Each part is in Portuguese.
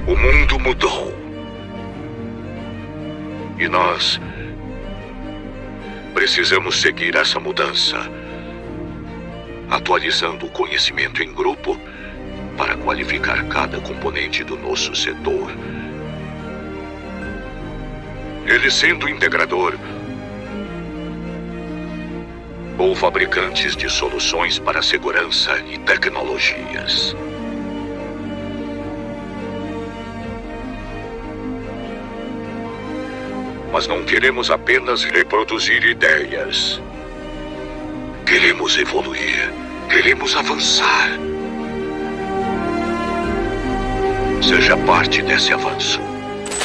O mundo mudou. E nós precisamos seguir essa mudança, atualizando o conhecimento em grupo para qualificar cada componente do nosso setor. Ele sendo integrador ou fabricantes de soluções para segurança e tecnologias. Mas não queremos apenas reproduzir ideias. Queremos evoluir. Queremos avançar. Seja parte desse avanço.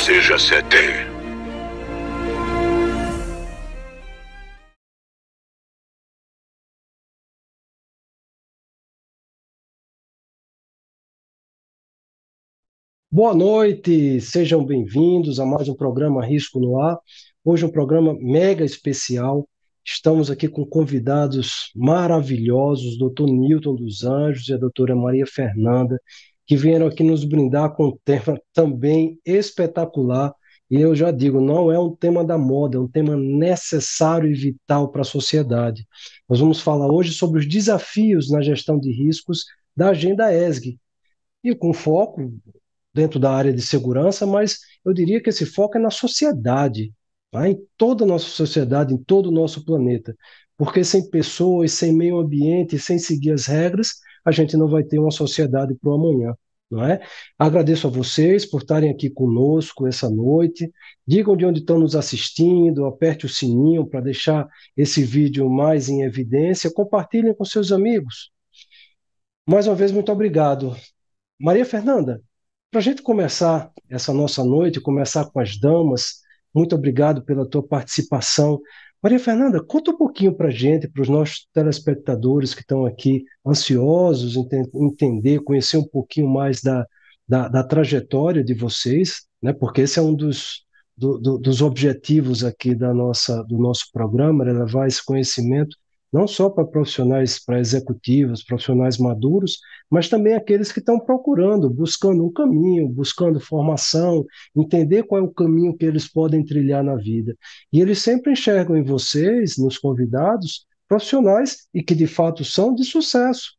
Seja CD. Boa noite, sejam bem-vindos a mais um programa Risco no Ar. Hoje um programa mega especial. Estamos aqui com convidados maravilhosos, o Dr. Newton dos Anjos e a doutora Maria Fernanda, que vieram aqui nos brindar com um tema também espetacular. E eu já digo, não é um tema da moda, é um tema necessário e vital para a sociedade. Nós vamos falar hoje sobre os desafios na gestão de riscos da Agenda ESG. E com foco dentro da área de segurança, mas eu diria que esse foco é na sociedade, tá? Em toda a nossa sociedade, em todo o nosso planeta. Porque sem pessoas, sem meio ambiente, sem seguir as regras, a gente não vai ter uma sociedade para o amanhã, não é? Agradeço a vocês por estarem aqui conosco essa noite. Digam de onde estão nos assistindo, aperte o sininho para deixar esse vídeo mais em evidência, compartilhem com seus amigos. Mais uma vez, muito obrigado. Maria Fernanda, para a gente começar essa nossa noite, começar com as damas, muito obrigado pela tua participação. Maria Fernanda, conta um pouquinho para a gente, para os nossos telespectadores que estão aqui ansiosos em entender, conhecer um pouquinho mais da trajetória de vocês, né? Porque esse é um dos objetivos aqui do nosso programa, é levar esse conhecimento não só para profissionais, para executivos, profissionais maduros, mas também aqueles que estão procurando, buscando um caminho, buscando formação, entender qual é o caminho que eles podem trilhar na vida. E eles sempre enxergam em vocês, nos convidados, profissionais e que de fato são de sucesso.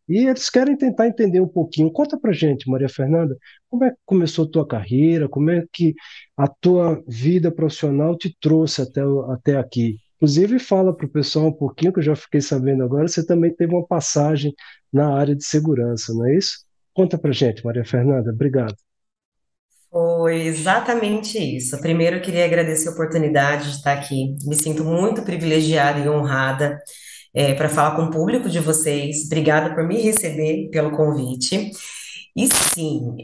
E eles querem tentar entender um pouquinho. Conta pra gente, Maria Fernanda, como é que começou a tua carreira, como é que a tua vida profissional te trouxe até aqui. Inclusive, fala para o pessoal um pouquinho, que eu já fiquei sabendo agora, você também teve uma passagem na área de segurança, não é isso? Conta para gente, Maria Fernanda. Obrigado. Foi exatamente isso. Primeiro, eu queria agradecer a oportunidade de estar aqui. Me sinto muito privilegiada e honrada para falar com o público de vocês. Obrigada por me receber, pelo convite. E sim,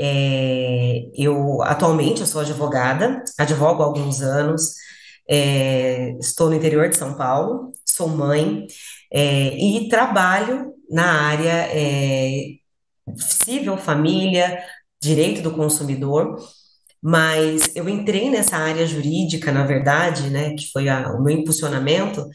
eu atualmente eu sou advogada, advogo há alguns anos, estou no interior de São Paulo, sou mãe, e trabalho na área civil, família, direito do consumidor. Mas eu entrei nessa área jurídica, na verdade, né, que foi o meu impulsionamento,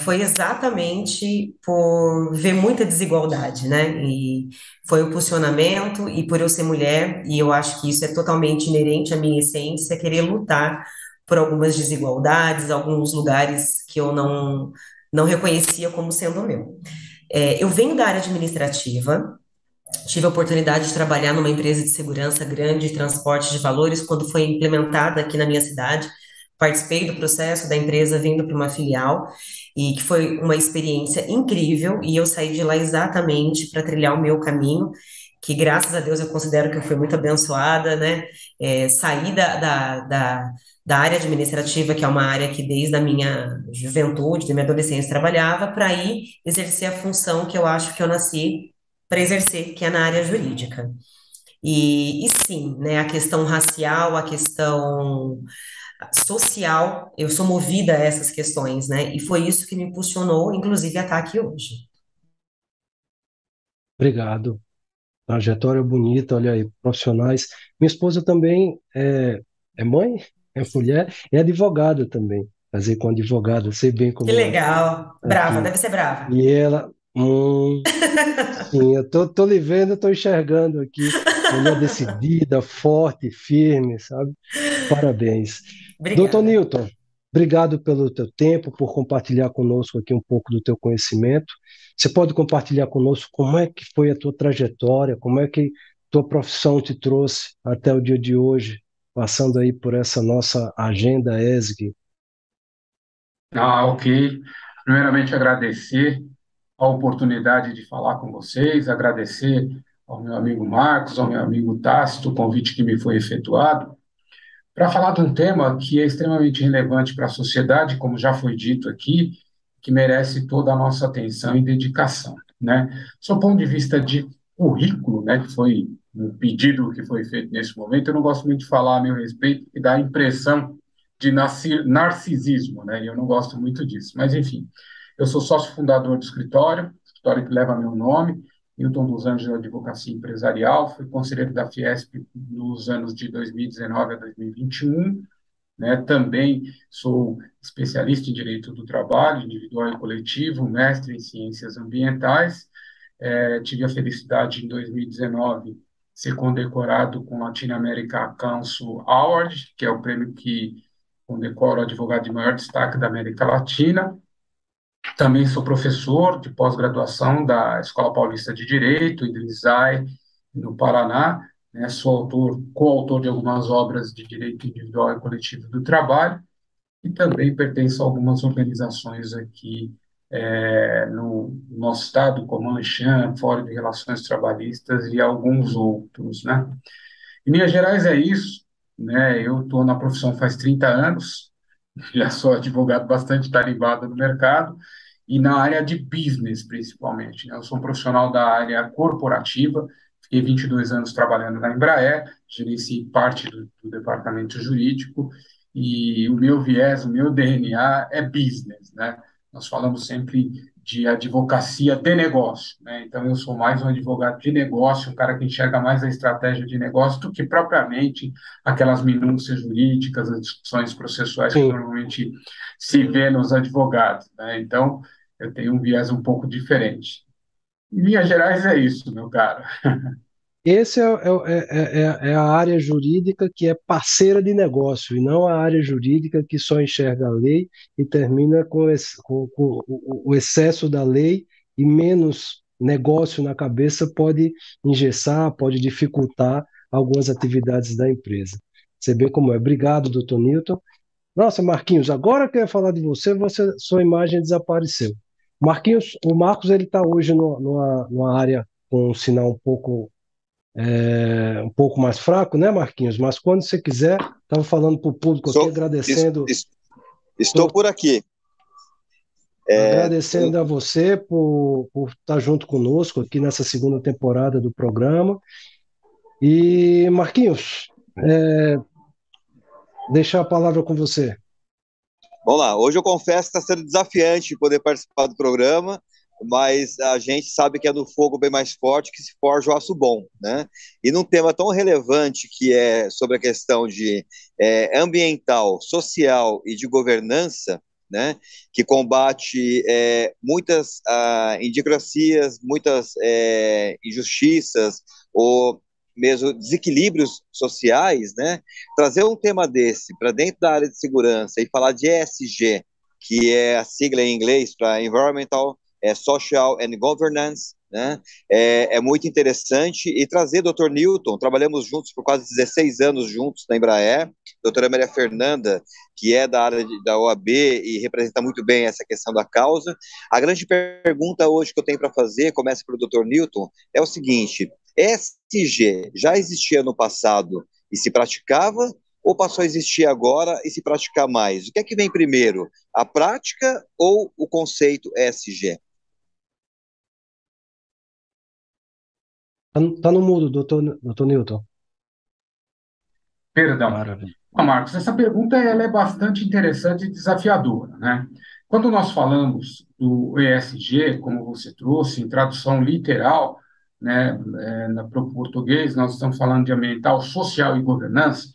foi exatamente por ver muita desigualdade, né, e foi o impulsionamento, e por eu ser mulher, e eu acho que isso é totalmente inerente à minha essência, querer lutar por algumas desigualdades, alguns lugares que eu não reconhecia como sendo meu. Eu venho da área administrativa. Tive a oportunidade de trabalhar numa empresa de segurança grande de transporte de valores quando foi implementada aqui na minha cidade. Participei do processo da empresa vindo para uma filial e que foi uma experiência incrível e eu saí de lá exatamente para trilhar o meu caminho, que graças a Deus eu considero que eu fui muito abençoada, né? Saí da área administrativa, que é uma área que desde a minha juventude, da minha adolescência trabalhava, para ir exercer a função que eu acho que eu nasci para exercer, que é na área jurídica. E sim, né, a questão racial, a questão social, eu sou movida a essas questões, né, e foi isso que me impulsionou, inclusive, a estar aqui hoje. Obrigado. Trajetória bonita, olha aí, profissionais. Minha esposa também é mãe, é mulher, é advogada também. Casei com advogada, sei bem Que como é legal. Brava, aqui. deve ser brava. E ela, sim, eu tô lhe vendo, tô enxergando aqui. mulher decidida, forte, firme, sabe? Parabéns. Doutor Obrigada. Newton, obrigado pelo teu tempo, por compartilhar conosco aqui um pouco do teu conhecimento. Você pode compartilhar conosco como é que foi a tua trajetória, como é que tua profissão te trouxe até o dia de hoje, passando aí por essa nossa agenda ESG. Ah, ok. Primeiramente, agradecer a oportunidade de falar com vocês, agradecer ao meu amigo Marcos, ao meu amigo Tácito, o convite que me foi efetuado, para falar de um tema que é extremamente relevante para a sociedade, como já foi dito aqui, que merece toda a nossa atenção e dedicação, né? Sob o ponto de vista de currículo, né, que foi um pedido que foi feito nesse momento, eu não gosto muito de falar a meu respeito e dá a impressão de narcisismo, né? E eu não gosto muito disso. Mas, enfim, eu sou sócio fundador do escritório que leva meu nome, Newton dos Anjos Advocacia Empresarial, fui conselheiro da Fiesp nos anos de 2019 a 2021, né? Também sou especialista em Direito do Trabalho, individual e coletivo, mestre em Ciências Ambientais. Tive a felicidade, em 2019, ser condecorado com o Latin America Council Award, que é o prêmio que condecora o advogado de maior destaque da América Latina. Também sou professor de pós-graduação da Escola Paulista de Direito, em ISAI, no Paraná, né? Sou coautor de algumas obras de direito individual e coletivo do trabalho, e também pertenço a algumas organizações aqui no nosso estado, como a Anchan, Fórum de Relações Trabalhistas e alguns outros, né? Em Minas Gerais é isso, né? Eu estou na profissão faz 30 anos, já sou advogado bastante tarimbado no mercado, e na área de business, principalmente, né? Eu sou um profissional da área corporativa, fiquei 22 anos trabalhando na Embraer, gerenciei parte do departamento jurídico, e o meu viés, o meu DNA é business, né? Nós falamos sempre de advocacia de negócio, né? Então, eu sou mais um advogado de negócio, um cara que enxerga mais a estratégia de negócio do que propriamente aquelas minúcias jurídicas, as discussões processuais que Sim, normalmente se vê nos advogados, né? Então, eu tenho um viés um pouco diferente. Em linhas gerais, é isso, meu caro. esse é a área jurídica que é parceira de negócio, e não a área jurídica que só enxerga a lei e termina com o excesso da lei e menos negócio na cabeça pode engessar, pode dificultar algumas atividades da empresa. Você vê como é. Obrigado, doutor Newton. Nossa, Marquinhos, agora que eu ia falar de sua imagem desapareceu. Marquinhos, o Marcos ele está hoje numa área com um sinal um pouco mais fraco, né, Marquinhos? Mas quando você quiser, estava falando para o público aqui, Sou, estou por aqui. É, agradecendo a você por estar junto conosco aqui nessa segunda temporada do programa. E, Marquinhos, deixar a palavra com você. Vamos lá, hoje eu confesso que está sendo desafiante poder participar do programa, mas a gente sabe que é no fogo bem mais forte que se forja o aço bom, né? E num tema tão relevante que é sobre a questão de ambiental, social e de governança, né? Que combate muitas idiosincrasias, muitas injustiças ou mesmo desequilíbrios sociais, né? Trazer um tema desse para dentro da área de segurança e falar de ESG, que é a sigla em inglês para Environmental, Social and Governance, né? É muito interessante, e trazer o Dr. Newton, trabalhamos juntos por quase 16 anos juntos na Embraer, doutora Maria Fernanda, que é da área da OAB e representa muito bem essa questão da causa. A grande pergunta hoje que eu tenho para fazer, começa pelo Dr. Newton, é o seguinte: ESG já existia no passado e se praticava, ou passou a existir agora e se praticar mais? O que é que vem primeiro, a prática ou o conceito ESG? Tá no mudo, doutor Newton. Perdão. Maravilha. Marcos, essa pergunta ela é bastante interessante e desafiadora, né? Quando nós falamos do ESG, como você trouxe, em tradução literal, né, para o português, nós estamos falando de ambiental, social e governança.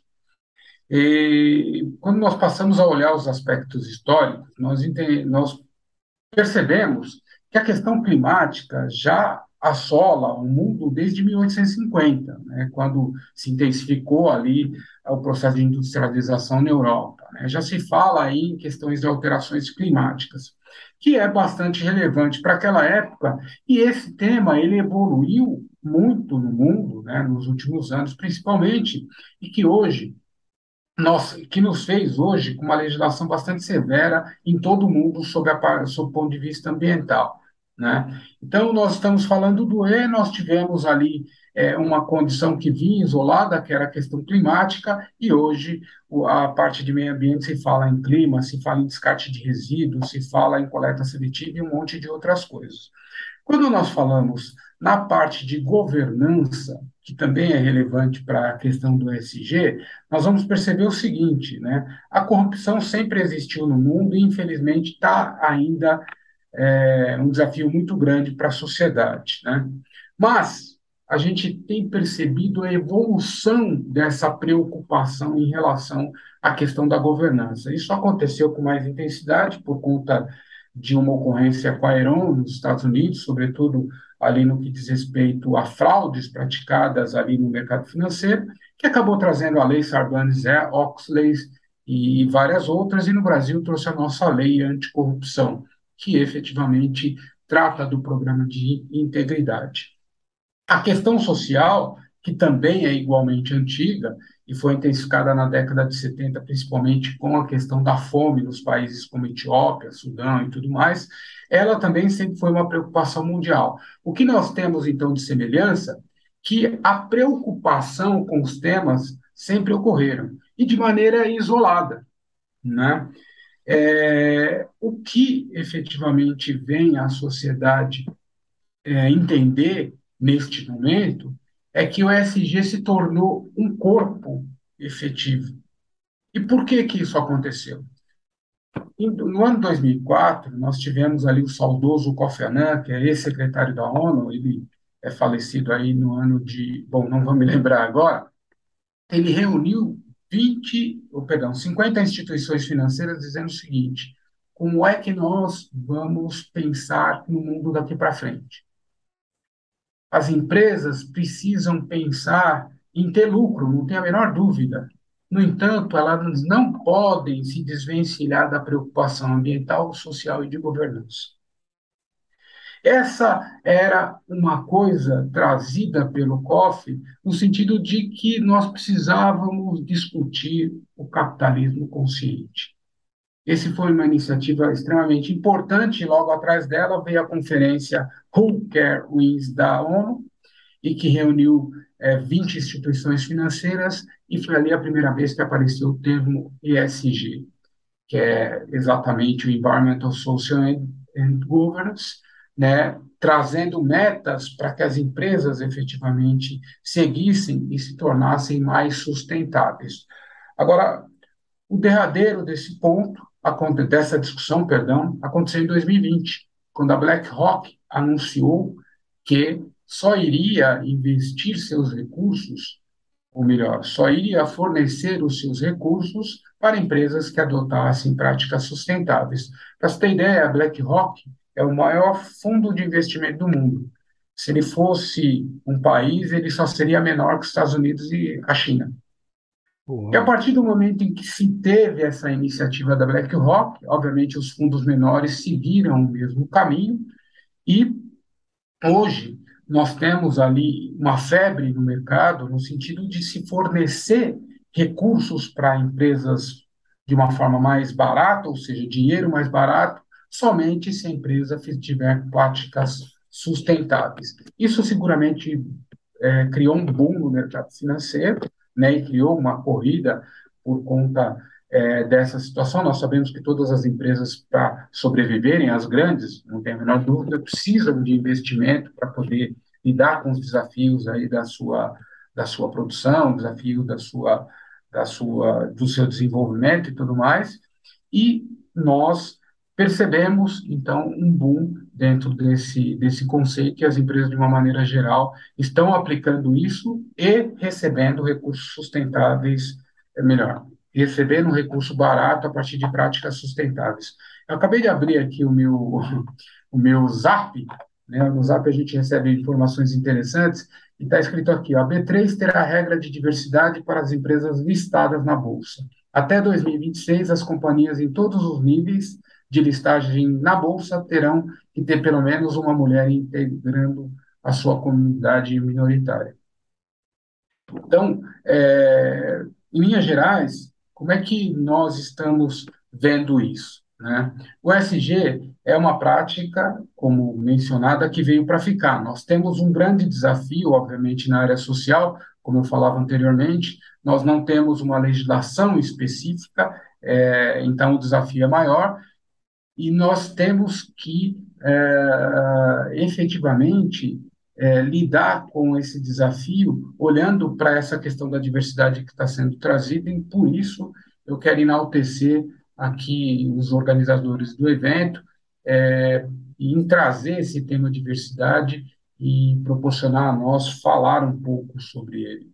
E quando nós passamos a olhar os aspectos históricos, nós percebemos que a questão climática já assola o mundo desde 1850, né, quando se intensificou ali o processo de industrialização na Europa, né? Já se fala aí em questões de alterações climáticas, que é bastante relevante para aquela época, e esse tema ele evoluiu muito no mundo, né, nos últimos anos, principalmente, e que hoje que nos fez hoje com uma legislação bastante severa em todo o mundo sob o ponto de vista ambiental, né? Então, nós estamos falando do nós tivemos ali uma condição que vinha isolada, que era a questão climática, e hoje a parte de meio ambiente se fala em clima, se fala em descarte de resíduos, se fala em coleta seletiva e um monte de outras coisas. Quando nós falamos na parte de governança, que também é relevante para a questão do ESG, nós vamos perceber o seguinte, né? A corrupção sempre existiu no mundo e, infelizmente, está ainda um desafio muito grande para a sociedade, né? Mas a gente tem percebido a evolução dessa preocupação em relação à questão da governança. Isso aconteceu com mais intensidade por conta de uma ocorrência com a Enron nos Estados Unidos, sobretudo ali no que diz respeito a fraudes praticadas ali no mercado financeiro, que acabou trazendo a lei Sarbanes-Oxley e várias outras, e no Brasil trouxe a nossa lei anticorrupção, que efetivamente trata do programa de integridade. A questão social, que também é igualmente antiga e foi intensificada na década de 70, principalmente com a questão da fome nos países como Etiópia, Sudão e tudo mais, ela também sempre foi uma preocupação mundial. O que nós temos, então, de semelhança, que a preocupação com os temas sempre ocorreram, e de maneira isolada, né? O que efetivamente vem a sociedade entender neste momento é que o ESG se tornou um corpo efetivo. E por que que isso aconteceu? No ano 2004, nós tivemos ali o saudoso Kofi Annan, que é ex-secretário da ONU, ele é falecido aí no ano de, bom, não vou me lembrar agora, ele reuniu 50 instituições financeiras dizendo o seguinte: como é que nós vamos pensar no mundo daqui para frente? As empresas precisam pensar em ter lucro, não tem a menor dúvida. No entanto, elas não podem se desvencilhar da preocupação ambiental, social e de governança. Essa era uma coisa trazida pelo COF no sentido de que nós precisávamos discutir o capitalismo consciente. Esse foi uma iniciativa extremamente importante. Logo atrás dela veio a conferência Who Care Wins da ONU, e que reuniu 20 instituições financeiras, e foi ali a primeira vez que apareceu o termo ESG, que é exatamente o Environmental, Social and Governance, né, trazendo metas para que as empresas efetivamente seguissem e se tornassem mais sustentáveis. Agora, o derradeiro desse ponto, dessa discussão, perdão, aconteceu em 2020, quando a BlackRock anunciou que só iria investir seus recursos, ou melhor, só iria fornecer os seus recursos para empresas que adotassem práticas sustentáveis. Para você ter ideia, a BlackRock é o maior fundo de investimento do mundo. Se ele fosse um país, ele só seria menor que os Estados Unidos e a China. E a partir do momento em que se teve essa iniciativa da BlackRock, obviamente os fundos menores seguiram o mesmo caminho, e hoje nós temos ali uma febre no mercado no sentido de se fornecer recursos para empresas de uma forma mais barata, ou seja, dinheiro mais barato, somente se a empresa tiver práticas sustentáveis. Isso seguramente criou um boom no mercado financeiro, né, e criou uma corrida por conta dessa situação. Nós sabemos que todas as empresas, para sobreviverem, as grandes, não tem a menor dúvida, precisam de investimento para poder lidar com os desafios aí da sua produção, desafio do seu desenvolvimento e tudo mais. E nós percebemos, então, um boom dentro desse conceito, e as empresas, de uma maneira geral, estão aplicando isso e recebendo recursos sustentáveis, melhor, recebendo um recurso barato a partir de práticas sustentáveis. Eu acabei de abrir aqui o meu Zap, né? No Zap a gente recebe informações interessantes e está escrito aqui, ó, a B3 terá regra de diversidade para as empresas listadas na Bolsa. Até 2026, as companhias em todos os níveis de listagem na Bolsa terão que ter pelo menos uma mulher integrando a sua comunidade minoritária. Então, em linhas gerais, como é que nós estamos vendo isso, né? O ESG é uma prática, como mencionada, que veio para ficar. Nós temos um grande desafio, obviamente, na área social, como eu falava anteriormente, nós não temos uma legislação específica, então o desafio é maior, e nós temos que efetivamente lidar com esse desafio, olhando para essa questão da diversidade que está sendo trazida, e por isso eu quero enaltecer aqui os organizadores do evento, em trazer esse tema diversidade e proporcionar a nós falar um pouco sobre ele.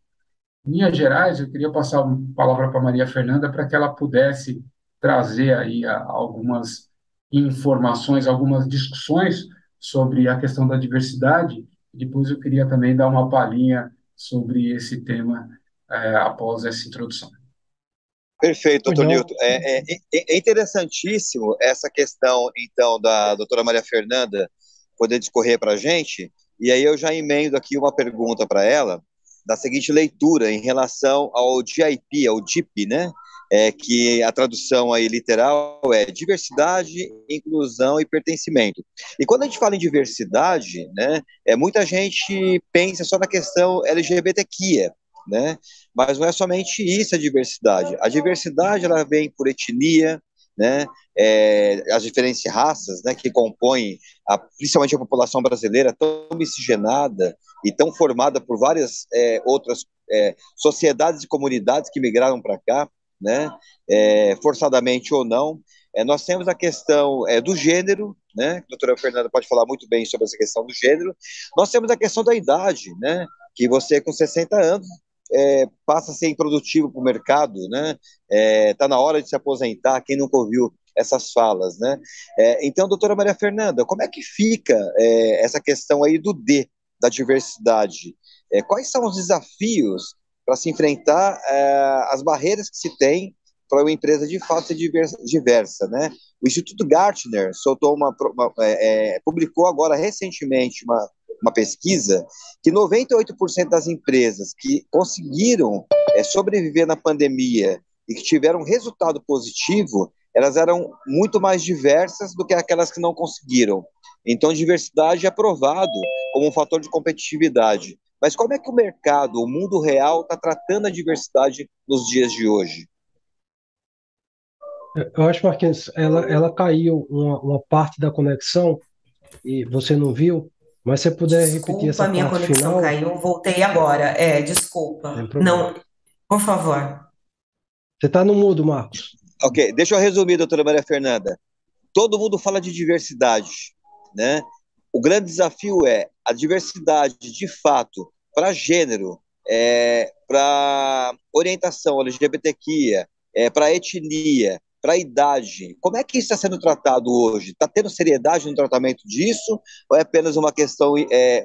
Em linhas gerais, eu queria passar a palavra para a Maria Fernanda para que ela pudesse trazer aí algumas informações, algumas discussões sobre a questão da diversidade. Depois eu queria também dar uma palhinha sobre esse tema após essa introdução. Perfeito, doutor Legal. Newton. É interessantíssimo essa questão, então, da doutora Maria Fernanda poder discorrer para a gente, e aí eu já emendo aqui uma pergunta para ela, da seguinte leitura, em relação ao DIP, ao DIP, né? Que a tradução aí literal é diversidade, inclusão e pertencimento. E quando a gente fala em diversidade, né, muita gente pensa só na questão LGBTQIA, né? Mas não é somente isso a diversidade. A diversidade ela vem por etnia, né? As diferentes raças, né, que compõem principalmente a população brasileira, tão miscigenada e tão formada por várias outras sociedades e comunidades que migraram para cá, né? Forçadamente ou não. Nós temos a questão do gênero, né? A doutora Fernanda pode falar muito bem sobre essa questão do gênero. Nós temos a questão da idade, né? Que você com 60 anos passa a ser improdutivo para o mercado, né? Tá na hora de se aposentar, quem nunca ouviu essas falas, né? Então, doutora Maria Fernanda, como é que fica essa questão aí do D, da diversidade? Quais são os desafios para se enfrentar as barreiras que se tem para uma empresa de fato ser diversa, né? O Instituto Gartner soltou publicou agora recentemente uma pesquisa que 98% das empresas que conseguiram sobreviver na pandemia e que tiveram um resultado positivo, elas eram muito mais diversas do que aquelas que não conseguiram. Então, diversidade é aprovado como um fator de competitividade. Mas como é que o mercado, o mundo real, está tratando a diversidade nos dias de hoje? Eu acho, Marquinhos, ela caiu uma parte da conexão e você não viu, mas se você puder repetir Desculpa, essa minha parte conexão final, caiu, voltei agora. sem Desculpa. problema. Não, por favor. Você está no mudo, Marcos. Ok, deixa eu resumir, doutora Maria Fernanda. Todo mundo fala de diversidade, né? O grande desafio é a diversidade, de fato, para gênero, para orientação LGBTQIA, para etnia, para idade. Como é que isso está sendo tratado hoje? Está tendo seriedade no tratamento disso? Ou é apenas uma questão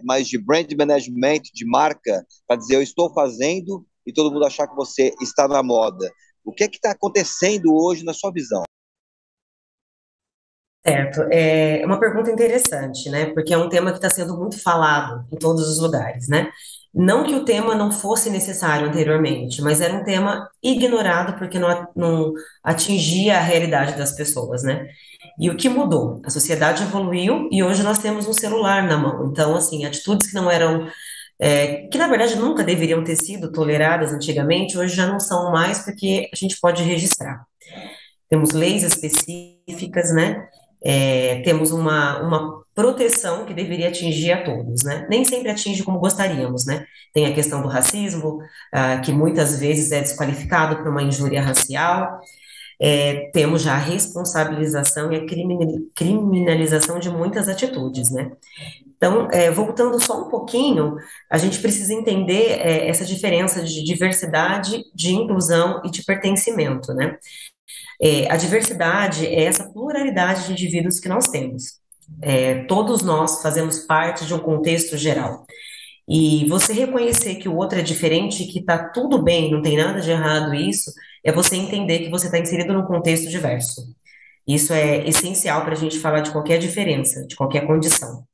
mais de brand management, de marca, para dizer eu estou fazendo e todo mundo achar que você está na moda? O que é que está acontecendo hoje na sua visão? Certo, é uma pergunta interessante, né? Porque é um tema que está sendo muito falado em todos os lugares, né? Não que o tema não fosse necessário anteriormente, mas era um tema ignorado porque não atingia a realidade das pessoas, né? E o que mudou? A sociedade evoluiu e hoje nós temos um celular na mão. Então, assim, atitudes que não eram, que na verdade nunca deveriam ter sido toleradas antigamente, hoje já não são mais porque a gente pode registrar. Temos leis específicas, né? Temos uma proteção que deveria atingir a todos, né? Nem sempre atinge como gostaríamos, né? Tem a questão do racismo, que muitas vezes é desqualificado por uma injúria racial. Temos já a responsabilização e a criminalização de muitas atitudes, né? Então, voltando só um pouquinho, a gente precisa entender essa diferença de diversidade, de inclusão e de pertencimento, né? A diversidade é essa pluralidade de indivíduos que nós temos. Todos nós fazemos parte de um contexto geral. E você reconhecer que o outro é diferente, que tá tudo bem, não tem nada de errado isso, é você entender que você está inserido num contexto diverso. Isso é essencial para a gente falar de qualquer diferença, de qualquer condição.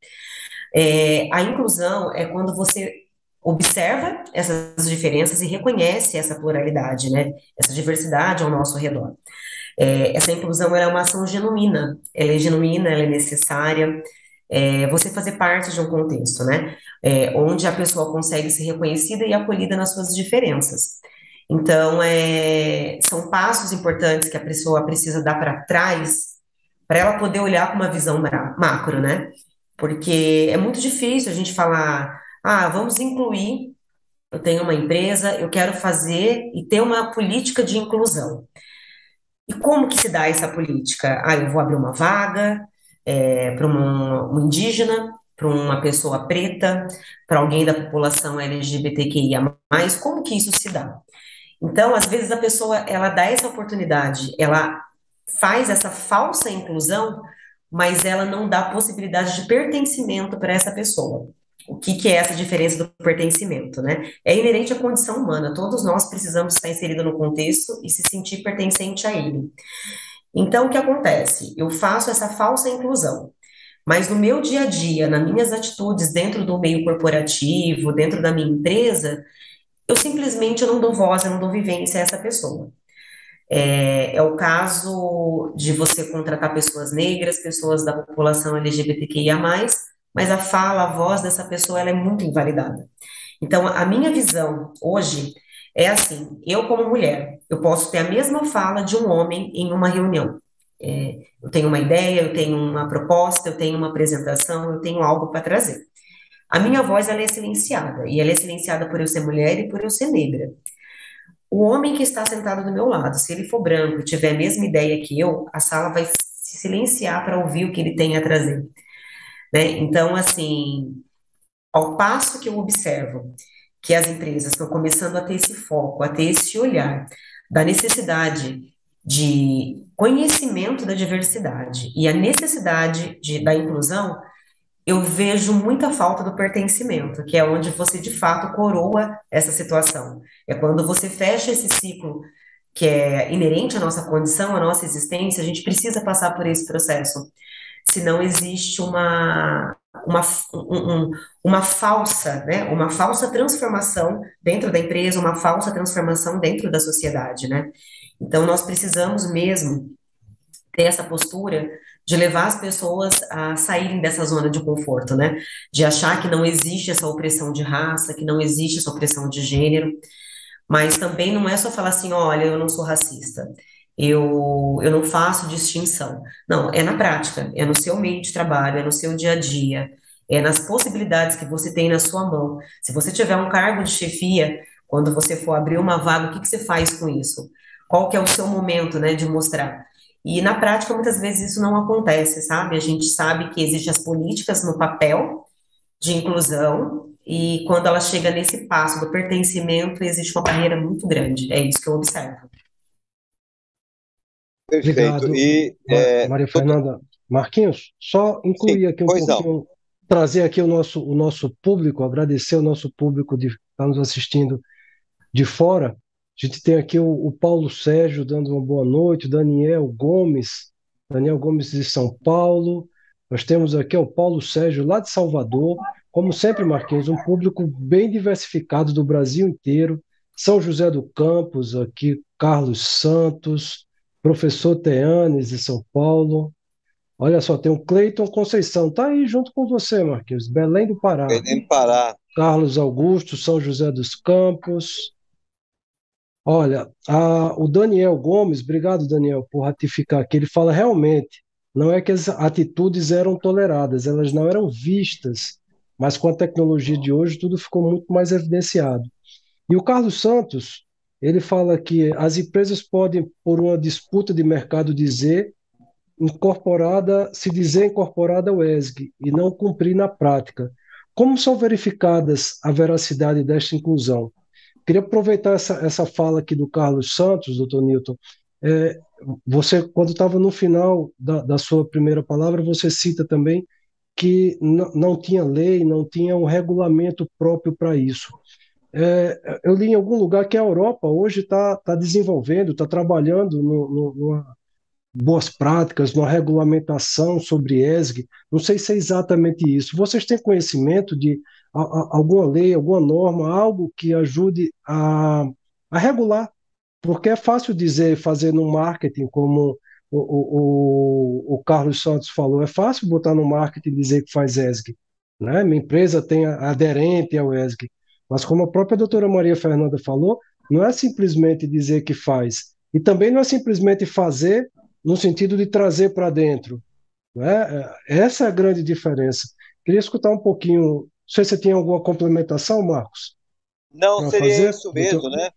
A inclusão é quando você observa essas diferenças e reconhece essa pluralidade, né? Essa diversidade ao nosso redor. Essa inclusão ela é uma ação genuína, ela é necessária. Você fazer parte de um contexto, né? Onde a pessoa consegue ser reconhecida e acolhida nas suas diferenças. Então, são passos importantes que a pessoa precisa dar para trás para ela poder olhar com uma visão macro, né? Porque é muito difícil a gente falar, vamos incluir, eu tenho uma empresa, eu quero fazer e ter uma política de inclusão. E como que se dá essa política? Eu vou abrir uma vaga para um indígena, para uma pessoa preta, para alguém da população LGBTQIA+, como que isso se dá? Então, às vezes a pessoa, ela dá essa oportunidade, ela faz essa falsa inclusão, mas ela não dá possibilidade de pertencimento para essa pessoa. O que é essa diferença do pertencimento, né? É inerente à condição humana, todos nós precisamos estar inseridos no contexto e se sentir pertencente a ele. Então, o que acontece? Eu faço essa falsa inclusão, mas no meu dia a dia, nas minhas atitudes dentro do meio corporativo, dentro da minha empresa, eu simplesmente não dou voz, eu não dou vivência a essa pessoa. É o caso de você contratar pessoas negras, pessoas da população LGBTQIA+, mas a fala, a voz dessa pessoa, ela é muito invalidada. Então, a minha visão hoje é assim, eu como mulher, eu posso ter a mesma fala de um homem em uma reunião. Eu tenho uma ideia, eu tenho uma proposta, eu tenho uma apresentação, eu tenho algo para trazer. A minha voz, ela é silenciada, e ela é silenciada por eu ser mulher e por eu ser negra. O homem que está sentado do meu lado, se ele for branco e tiver a mesma ideia que eu, a sala vai se silenciar para ouvir o que ele tem a trazer, né? Então, assim, ao passo que eu observo que as empresas estão começando a ter esse foco, a ter esse olhar da necessidade de conhecimento da diversidade e a necessidade da inclusão, eu vejo muita falta do pertencimento, que é onde você de fato coroa essa situação. É quando você fecha esse ciclo que é inerente à nossa condição, à nossa existência, a gente precisa passar por esse processo. Senão existe uma, uma falsa, né, uma falsa transformação dentro da empresa, uma falsa transformação dentro da sociedade, né? Então nós precisamos mesmo ter essa postura de levar as pessoas a saírem dessa zona de conforto, né? De achar que não existe essa opressão de raça, que não existe essa opressão de gênero, mas também não é só falar assim, olha, eu não sou racista, eu não faço distinção. Não, é na prática, é no seu meio de trabalho, é no seu dia a dia, é nas possibilidades que você tem na sua mão. Se você tiver um cargo de chefia, quando você for abrir uma vaga, o que que você faz com isso? Qual que é o seu momento, né, de mostrar? E na prática, muitas vezes isso não acontece, sabe? A gente sabe que existem as políticas no papel de inclusão, e quando ela chega nesse passo do pertencimento, existe uma barreira muito grande. É isso que eu observo. Perfeito. Obrigado, E Maria Fernanda. Marquinhos, só sim, incluir aqui um pois não. pouquinho, trazer aqui o nosso público, agradecer o nosso público de estar nos assistindo de fora. A gente tem aqui o Paulo Sérgio dando uma boa noite, o Daniel Gomes de São Paulo. Nós temos aqui o Paulo Sérgio lá de Salvador. Como sempre, Marquinhos, um público bem diversificado do Brasil inteiro. São José do Campos, aqui Carlos Santos, professor Teanes de São Paulo. Olha só, tem o Cleiton Conceição, tá aí junto com você, Marquinhos, Belém do Pará. Belém do Pará. Carlos Augusto, São José dos Campos. Olha, o Daniel Gomes, obrigado, Daniel, por ratificar aqui. Ele fala realmente, não é que as atitudes eram toleradas, elas não eram vistas, mas com a tecnologia de hoje tudo ficou muito mais evidenciado. E o Carlos Santos, ele fala que as empresas podem, por uma disputa de mercado, se dizer incorporada ao ESG e não cumprir na prática. Como são verificadas a veracidade desta inclusão? Queria aproveitar essa fala aqui do Carlos Santos, doutor Newton. Você, quando estava no final da sua primeira palavra, você cita também que não tinha lei, não tinha um regulamento próprio para isso. Eu li em algum lugar que a Europa hoje está desenvolvendo, está trabalhando numa boas práticas, numa regulamentação sobre ESG. Não sei se é exatamente isso. Vocês têm conhecimento de alguma lei, alguma norma, algo que ajude a regular? Porque é fácil dizer, fazer no marketing, como o Carlos Santos falou, é fácil botar no marketing e dizer que faz ESG, né? Minha empresa tem aderente ao ESG, mas como a própria doutora Maria Fernanda falou, não é simplesmente dizer que faz, e também não é simplesmente fazer no sentido de trazer para dentro, né? Essa é a grande diferença. Queria escutar um pouquinho, não sei se você tinha alguma complementação, Marcos, Não, para seria fazer, isso doutor? mesmo, né?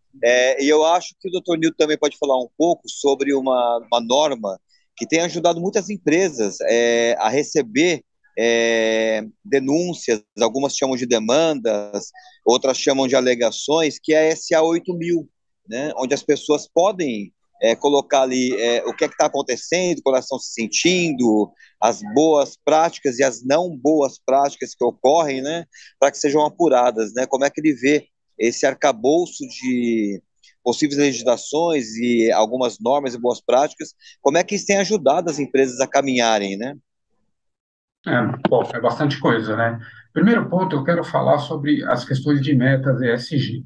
E eu acho que o Dr. Newton também pode falar um pouco sobre uma norma que tem ajudado muitas empresas a receber denúncias, algumas chamam de demandas, outras chamam de alegações, que é a SA 8000, né? Onde as pessoas podem colocar ali o que é que está acontecendo, como elas estão se sentindo, as boas práticas e as não boas práticas que ocorrem, né? Para que sejam apuradas, né? Como é que ele vê esse arcabouço de possíveis legislações e algumas normas e boas práticas, como é que isso tem ajudado as empresas a caminharem, né? Bom, é bastante coisa, né? Primeiro ponto, eu quero falar sobre as questões de metas ESG.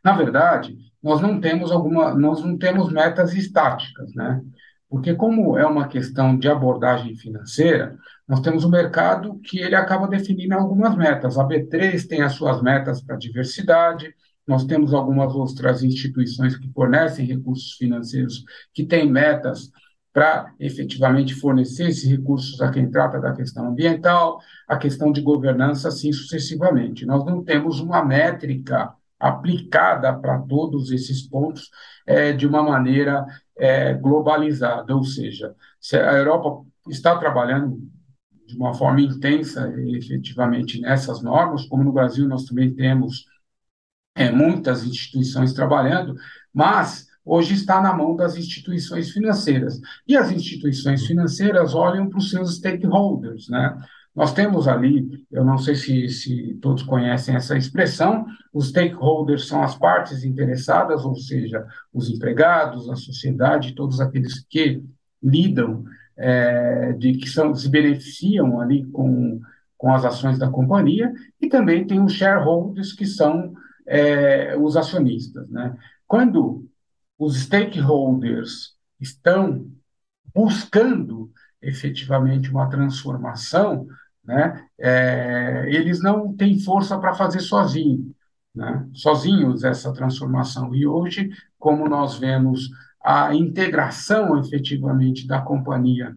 Na verdade, nós não temos metas estáticas, né? Porque como é uma questão de abordagem financeira, nós temos um mercado que ele acaba definindo algumas metas. A B3 tem as suas metas para diversidade, nós temos algumas outras instituições que fornecem recursos financeiros que têm metas para efetivamente fornecer esses recursos a quem trata da questão ambiental, a questão de governança, assim sucessivamente. Nós não temos uma métrica aplicada para todos esses pontos de uma maneira globalizada, ou seja, se a Europa está trabalhando de uma forma intensa, efetivamente, nessas normas, como no Brasil nós também temos muitas instituições trabalhando, mas hoje está na mão das instituições financeiras. E as instituições financeiras olham para os seus stakeholders, né? Nós temos ali, eu não sei se todos conhecem essa expressão, os stakeholders são as partes interessadas, ou seja, os empregados, a sociedade, todos aqueles que lidam, se beneficiam ali com as ações da companhia, e também tem os shareholders, que são os acionistas, né? Quando os stakeholders estão buscando efetivamente uma transformação, né, eles não têm força para fazer sozinhos essa transformação. E hoje, como nós vemos a integração efetivamente da companhia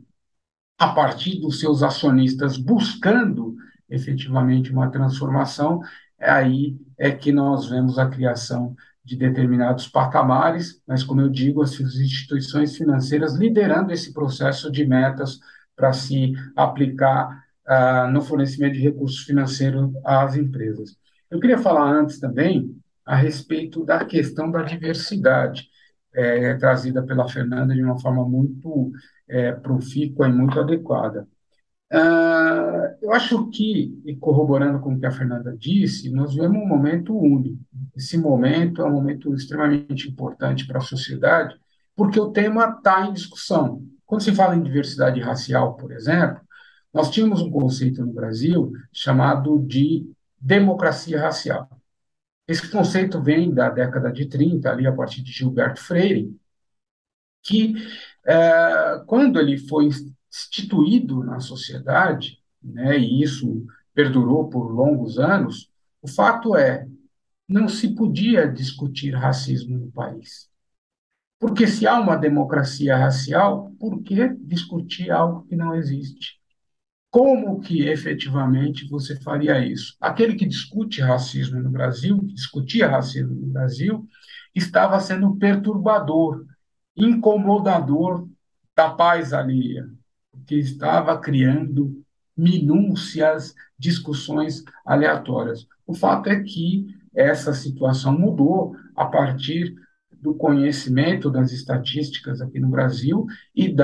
a partir dos seus acionistas buscando efetivamente uma transformação, aí é que nós vemos a criação de determinados patamares, mas, como eu digo, as instituições financeiras liderando esse processo de metas para se aplicar no fornecimento de recursos financeiros às empresas. Eu queria falar antes também a respeito da questão da diversidade, trazida pela Fernanda de uma forma muito profícua e muito adequada. Eu acho que, e corroborando com o que a Fernanda disse, nós vivemos um momento único. Esse momento é um momento extremamente importante para a sociedade, porque o tema está em discussão. Quando se fala em diversidade racial, por exemplo, nós tínhamos um conceito no Brasil chamado de democracia racial. Esse conceito vem da década de 30, ali a partir de Gilberto Freire, que, quando ele foi instituído na sociedade, né, e isso perdurou por longos anos, o fato é, não se podia discutir racismo no país. Porque se há uma democracia racial, por que discutir algo que não existe? Como que efetivamente você faria isso? Aquele que discute racismo no Brasil, que discutia racismo no Brasil, estava sendo perturbador, incomodador da paz alheia, que estava criando minúcias, discussões aleatórias. O fato é que essa situação mudou a partir do conhecimento das estatísticas aqui no Brasil e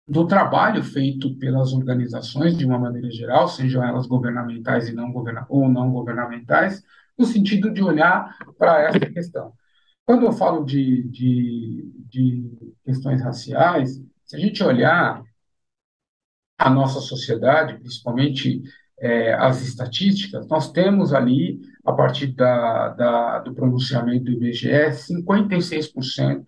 do trabalho feito pelas organizações, de uma maneira geral, sejam elas governamentais e ou não governamentais, no sentido de olhar para essa questão. Quando eu falo de questões raciais, se a gente olhar a nossa sociedade, principalmente as estatísticas, nós temos ali, a partir do pronunciamento do IBGE, 56%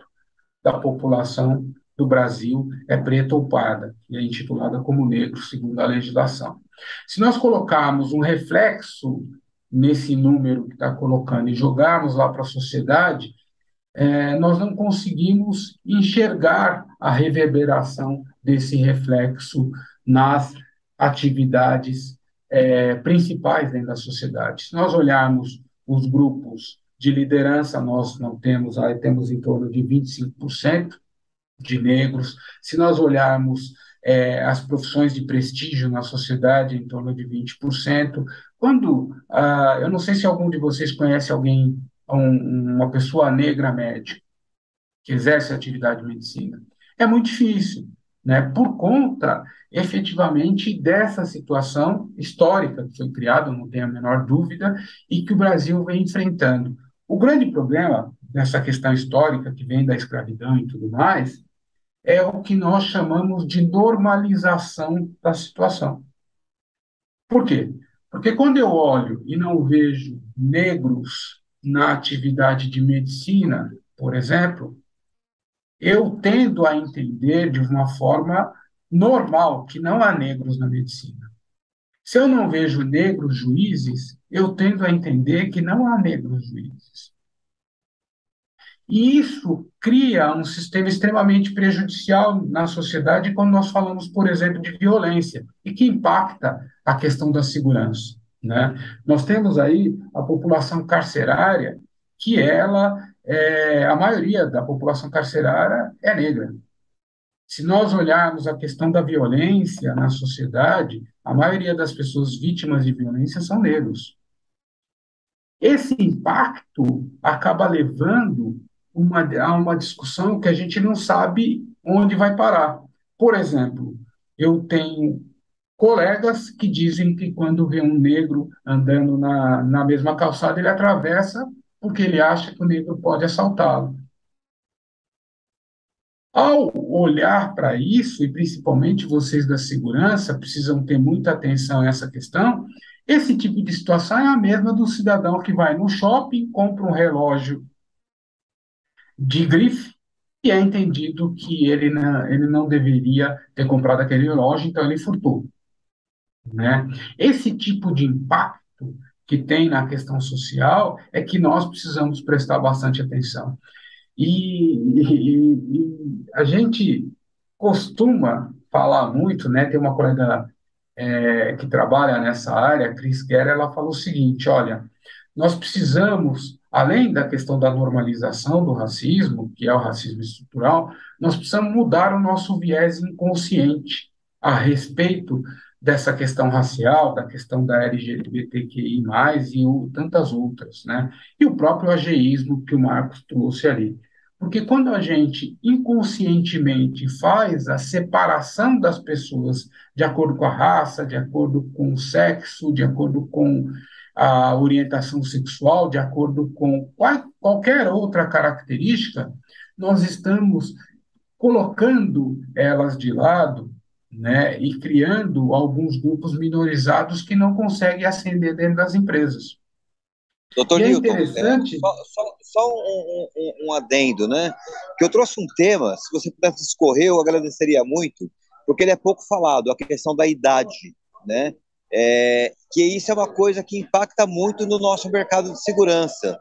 da população do Brasil é preta ou parda, e é intitulada como negro, segundo a legislação. Se nós colocarmos um reflexo nesse número que está colocando e jogarmos lá para a sociedade, nós não conseguimos enxergar a reverberação desse reflexo nas atividades principais dentro da sociedade. Se nós olharmos os grupos de liderança, nós não temos, aí temos em torno de 25% de negros. Se nós olharmos as profissões de prestígio na sociedade, em torno de 20%. Eu não sei se algum de vocês conhece alguém, uma pessoa negra médica, que exerce atividade de medicina. É muito difícil, né? Por conta, efetivamente, dessa situação histórica que foi criada, não tenho a menor dúvida, e que o Brasil vem enfrentando. O grande problema dessa questão histórica, que vem da escravidão e tudo mais, é o que nós chamamos de normalização da situação. Por quê? Porque quando eu olho e não vejo negros na atividade de medicina, por exemplo, eu tendo a entender de uma forma normal que não há negros na medicina. Se eu não vejo negros juízes, eu tendo a entender que não há negros juízes. E isso cria um sistema extremamente prejudicial na sociedade quando nós falamos, por exemplo, de violência, e que impacta a questão da segurança, né? Nós temos aí a população carcerária, que a maioria da população carcerária é negra. Se nós olharmos a questão da violência na sociedade, a maioria das pessoas vítimas de violência são negros. Esse impacto acaba levando a uma discussão que a gente não sabe onde vai parar. Por exemplo, eu tenho colegas que dizem que quando vê um negro andando na mesma calçada, ele atravessa porque ele acha que o negro pode assaltá-lo. Ao olhar para isso, e principalmente vocês da segurança precisam ter muita atenção a essa questão, esse tipo de situação é a mesma do cidadão que vai no shopping, compra um relógio de grife e é entendido que ele não deveria ter comprado aquele relógio, então ele furtou, né? Esse tipo de impacto que tem na questão social é que nós precisamos prestar bastante atenção. E a gente costuma falar muito, né? Tem uma colega que trabalha nessa área, Cris Guerra, ela falou o seguinte: olha, nós precisamos, além da questão da normalização do racismo, que é o racismo estrutural, nós precisamos mudar o nosso viés inconsciente a respeito dessa questão racial, da questão da LGBTQI+, tantas outras, né? E o próprio ageísmo que o Marcos trouxe ali. Porque quando a gente inconscientemente faz a separação das pessoas de acordo com a raça, de acordo com o sexo, de acordo com a orientação sexual, de acordo com qualquer outra característica, nós estamos colocando elas de lado, né, e criando alguns grupos minorizados que não conseguem ascender dentro das empresas. Doutor E é Newton, interessante. só um adendo, né? Que eu trouxe um tema, se você pudesse discorrer, eu agradeceria muito, porque ele é pouco falado, a questão da idade, né? Que isso é uma coisa que impacta muito no nosso mercado de segurança.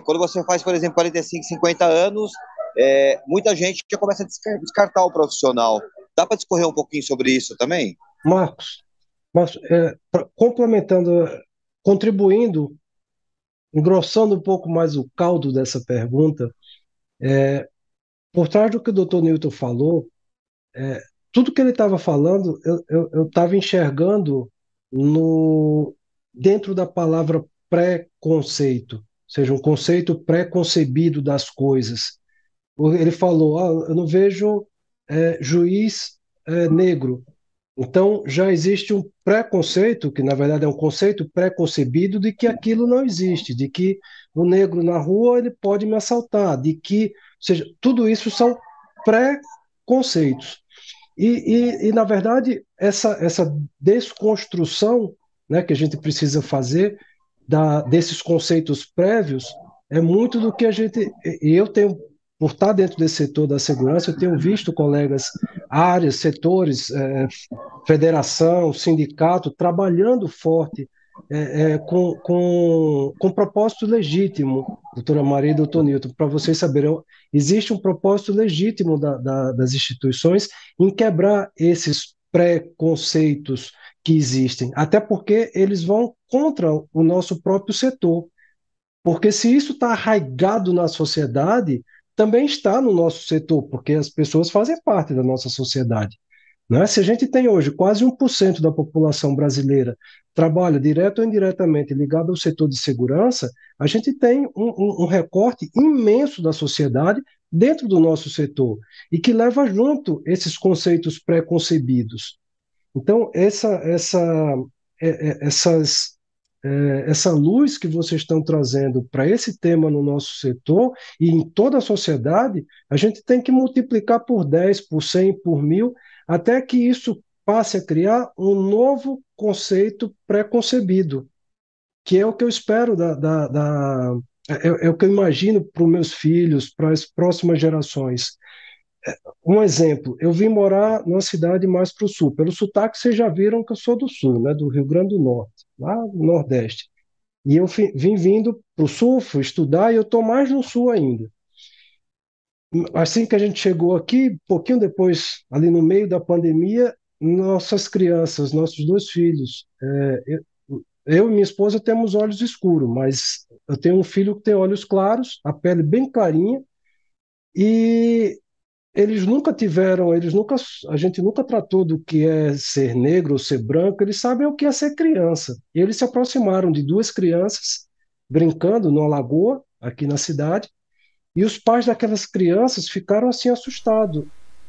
Quando você faz, por exemplo, 45, 50 anos, muita gente já começa a descartar o profissional. Dá para discorrer um pouquinho sobre isso também? Marcos, complementando, contribuindo, engrossando um pouco mais o caldo dessa pergunta, por trás do que o Dr. Newton falou, tudo que ele estava falando, eu estava enxergando dentro da palavra preconceito. seja, um conceito pré-concebido das coisas. Ele falou: eu não vejo juiz negro. Então, já existe um preconceito, que na verdade é um conceito pré-concebido de que aquilo não existe, de que o negro na rua ele pode me assaltar, de que, ou seja, tudo isso são preconceitos. E na verdade, essa desconstrução, né, que a gente precisa fazer desses conceitos prévios é muito do que a gente. E eu tenho, por estar dentro desse setor da segurança, eu tenho visto colegas, áreas, setores, federação, sindicato, trabalhando forte com propósito legítimo, doutora Maria e doutor Newton, para vocês saberem, existe um propósito legítimo das instituições em quebrar esses preconceitos que existem, até porque eles vão contra o nosso próprio setor. Porque se isso está arraigado na sociedade, também está no nosso setor, porque as pessoas fazem parte da nossa sociedade. Né? Se a gente tem hoje quase 1% da população brasileira trabalha direto ou indiretamente ligado ao setor de segurança, a gente tem um recorte imenso da sociedade dentro do nosso setor e que leva junto esses conceitos pré-concebidos. Então, essas, essa luz que vocês estão trazendo para esse tema no nosso setor e em toda a sociedade, a gente tem que multiplicar por 10, por 100, por 1000, até que isso passe a criar um novo conceito pré-concebido, que é o que eu espero é o que eu imagino para os meus filhos, para as próximas gerações. Um exemplo, eu vim morar numa cidade mais para o sul. Pelo sotaque, vocês já viram que eu sou do sul, né, do Rio Grande do Norte, lá no Nordeste. E eu vim vindo para o sul, fui estudar, e eu estou mais no sul ainda. Assim que a gente chegou aqui, pouquinho depois, ali no meio da pandemia, nossas crianças, nossos dois filhos, eu e minha esposa temos olhos escuros, mas eu tenho um filho que tem olhos claros, a pele bem clarinha, e a gente nunca tratou do que é ser negro ou ser branco, eles sabem o que é ser criança. E eles se aproximaram de duas crianças brincando numa lagoa aqui na cidade, e os pais daquelas crianças ficaram assim assustados.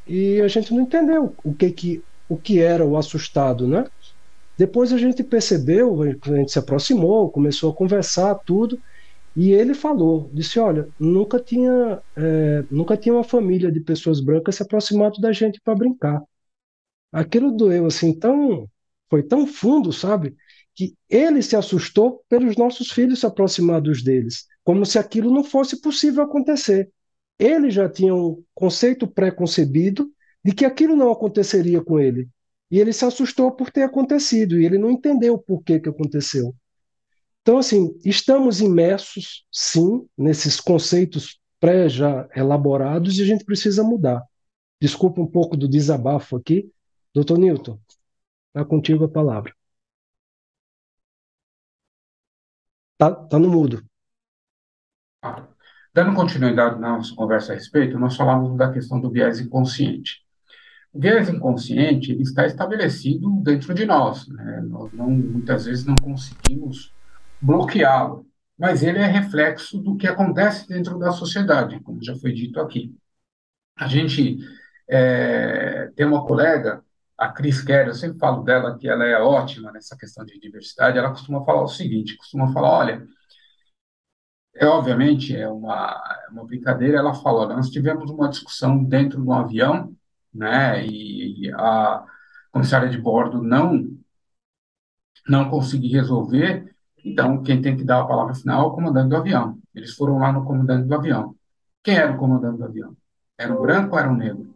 E a gente não entendeu o que era o assustado, né? Depois a gente percebeu, a gente se aproximou, começou a conversar tudo, e ele falou, disse, olha, nunca tinha uma família de pessoas brancas se aproximado da gente para brincar. Aquilo doeu assim foi tão fundo, sabe? Que ele se assustou pelos nossos filhos se aproximados deles, como se aquilo não fosse possível acontecer. Ele já tinha um conceito pré-concebido de que aquilo não aconteceria com ele. E ele se assustou por ter acontecido, e ele não entendeu por que aconteceu. Então, assim, estamos imersos, sim, nesses conceitos pré-já elaborados e a gente precisa mudar. Desculpa um pouco do desabafo aqui. Doutor Newton, está contigo a palavra. Tá no mudo. Dando continuidade na nossa conversa a respeito, nós falamos da questão do viés inconsciente. O viés inconsciente ele está estabelecido dentro de nós, né? Nós muitas vezes não conseguimos bloqueá-lo, mas ele é reflexo do que acontece dentro da sociedade, como já foi dito aqui. A gente tem uma colega, a Cris Kerr, eu sempre falo dela que ela é ótima nessa questão de diversidade, ela costuma falar o seguinte, costuma falar, olha, obviamente é uma brincadeira, ela fala, olha, nós tivemos uma discussão dentro de um avião, né, e a comissária de bordo não conseguiu resolver, então quem tem que dar a palavra final é o comandante do avião. Eles foram lá no comandante do avião. Quem era o comandante do avião? Era um branco ou era um negro?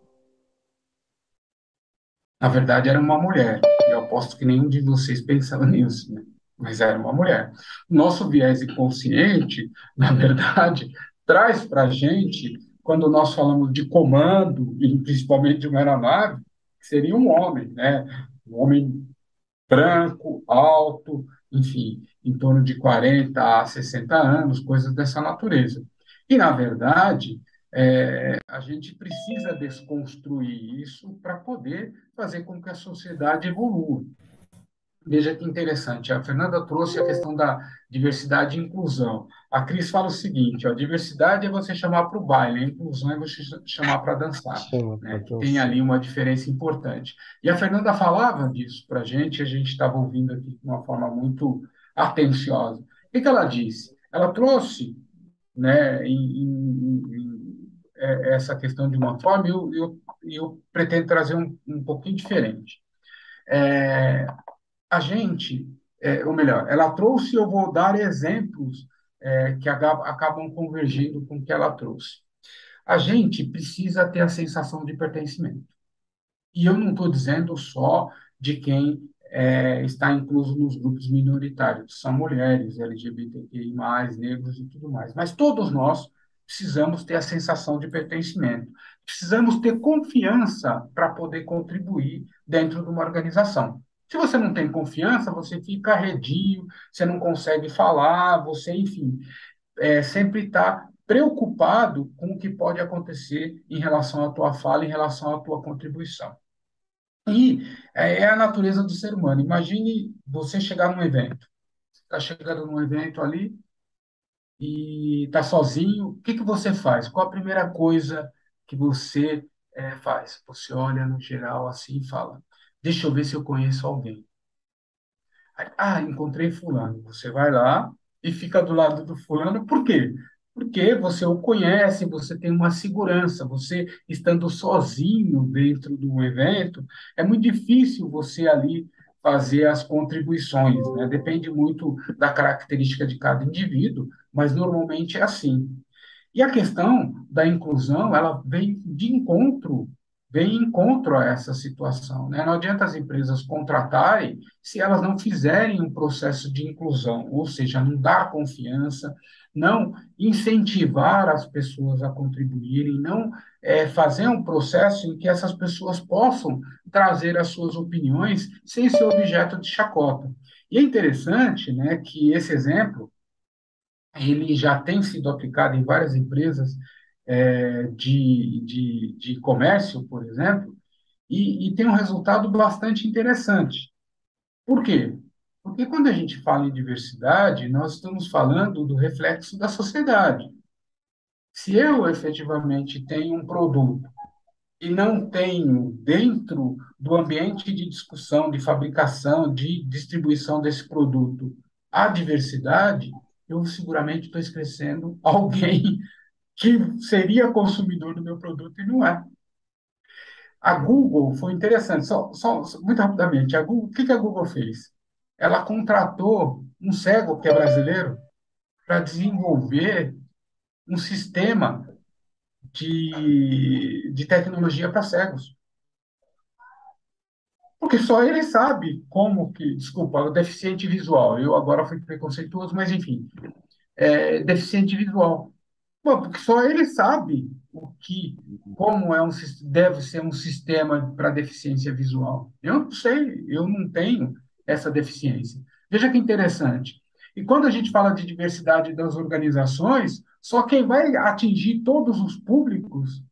Na verdade, era uma mulher. Eu aposto que nenhum de vocês pensava nisso, né? Mas era uma mulher. O nosso viés inconsciente, na verdade, traz para a gente, quando nós falamos de comando, e principalmente de uma aeronave, que seria um homem, né? Um homem branco, alto, enfim, em torno de 40 a 60 anos, coisas dessa natureza. E, na verdade, a gente precisa desconstruir isso para poder fazer com que a sociedade evolua. Veja que interessante, a Fernanda trouxe a questão da diversidade e inclusão. A Cris fala o seguinte, ó, diversidade é você chamar para o baile, a inclusão é você chamar para dançar, Chama para né? Que tem ali dançar. uma diferença importante. E a Fernanda falava disso para a gente estava ouvindo aqui de uma forma muito atenciosa. O que que ela disse? Ela trouxe, né, essa questão de uma forma, e eu pretendo trazer um pouquinho diferente. A gente, ou melhor, ela trouxe, eu vou dar exemplos que acabam convergindo com o que ela trouxe. A gente precisa ter a sensação de pertencimento. E eu não estou dizendo só de quem está incluso nos grupos minoritários, são mulheres, LGBTQI+, negros e tudo mais. Mas todos nós precisamos ter a sensação de pertencimento. Precisamos ter confiança para poder contribuir dentro de uma organização. Se você não tem confiança, você fica arredio, você não consegue falar, você, enfim, sempre está preocupado com o que pode acontecer em relação à tua fala, em relação à tua contribuição. E é a natureza do ser humano. Imagine você chegar num evento. Você está chegando num evento ali e está sozinho. O que que você faz? Qual a primeira coisa que você faz? Você olha no geral assim e fala: deixa eu ver se eu conheço alguém. Ah, encontrei fulano. Você vai lá e fica do lado do fulano. Por quê? Porque você o conhece, você tem uma segurança. Você estando sozinho dentro do evento, é muito difícil você ali fazer as contribuições, né? Depende muito da característica de cada indivíduo, mas normalmente é assim. E a questão da inclusão, ela vem em encontro a essa situação, né? Não adianta as empresas contratarem se elas não fizerem um processo de inclusão, ou seja, não dar confiança, não incentivar as pessoas a contribuírem, não fazer um processo em que essas pessoas possam trazer as suas opiniões sem ser objeto de chacota. E é interessante, né, que esse exemplo ele já tem sido aplicado em várias empresas de comércio, por exemplo, e tem um resultado bastante interessante. Por quê? Porque quando a gente fala em diversidade, nós estamos falando do reflexo da sociedade. Se eu efetivamente tenho um produto e não tenho dentro do ambiente de discussão, de fabricação, de distribuição desse produto a diversidade, eu seguramente estou esquecendo alguém que seria consumidor do meu produto e não é. A Google foi interessante, muito rapidamente. O que que a Google fez? Ela contratou um cego que é brasileiro para desenvolver um sistema de tecnologia para cegos. Porque só ele sabe como que, desculpa, o deficiente visual. Eu agora fui preconceituoso, mas enfim, deficiente visual. Bom, porque só ele sabe como deve ser um sistema para deficiência visual. Eu não sei, eu não tenho essa deficiência. Veja que interessante. E quando a gente fala de diversidade das organizações, só quem vai atingir todos os públicos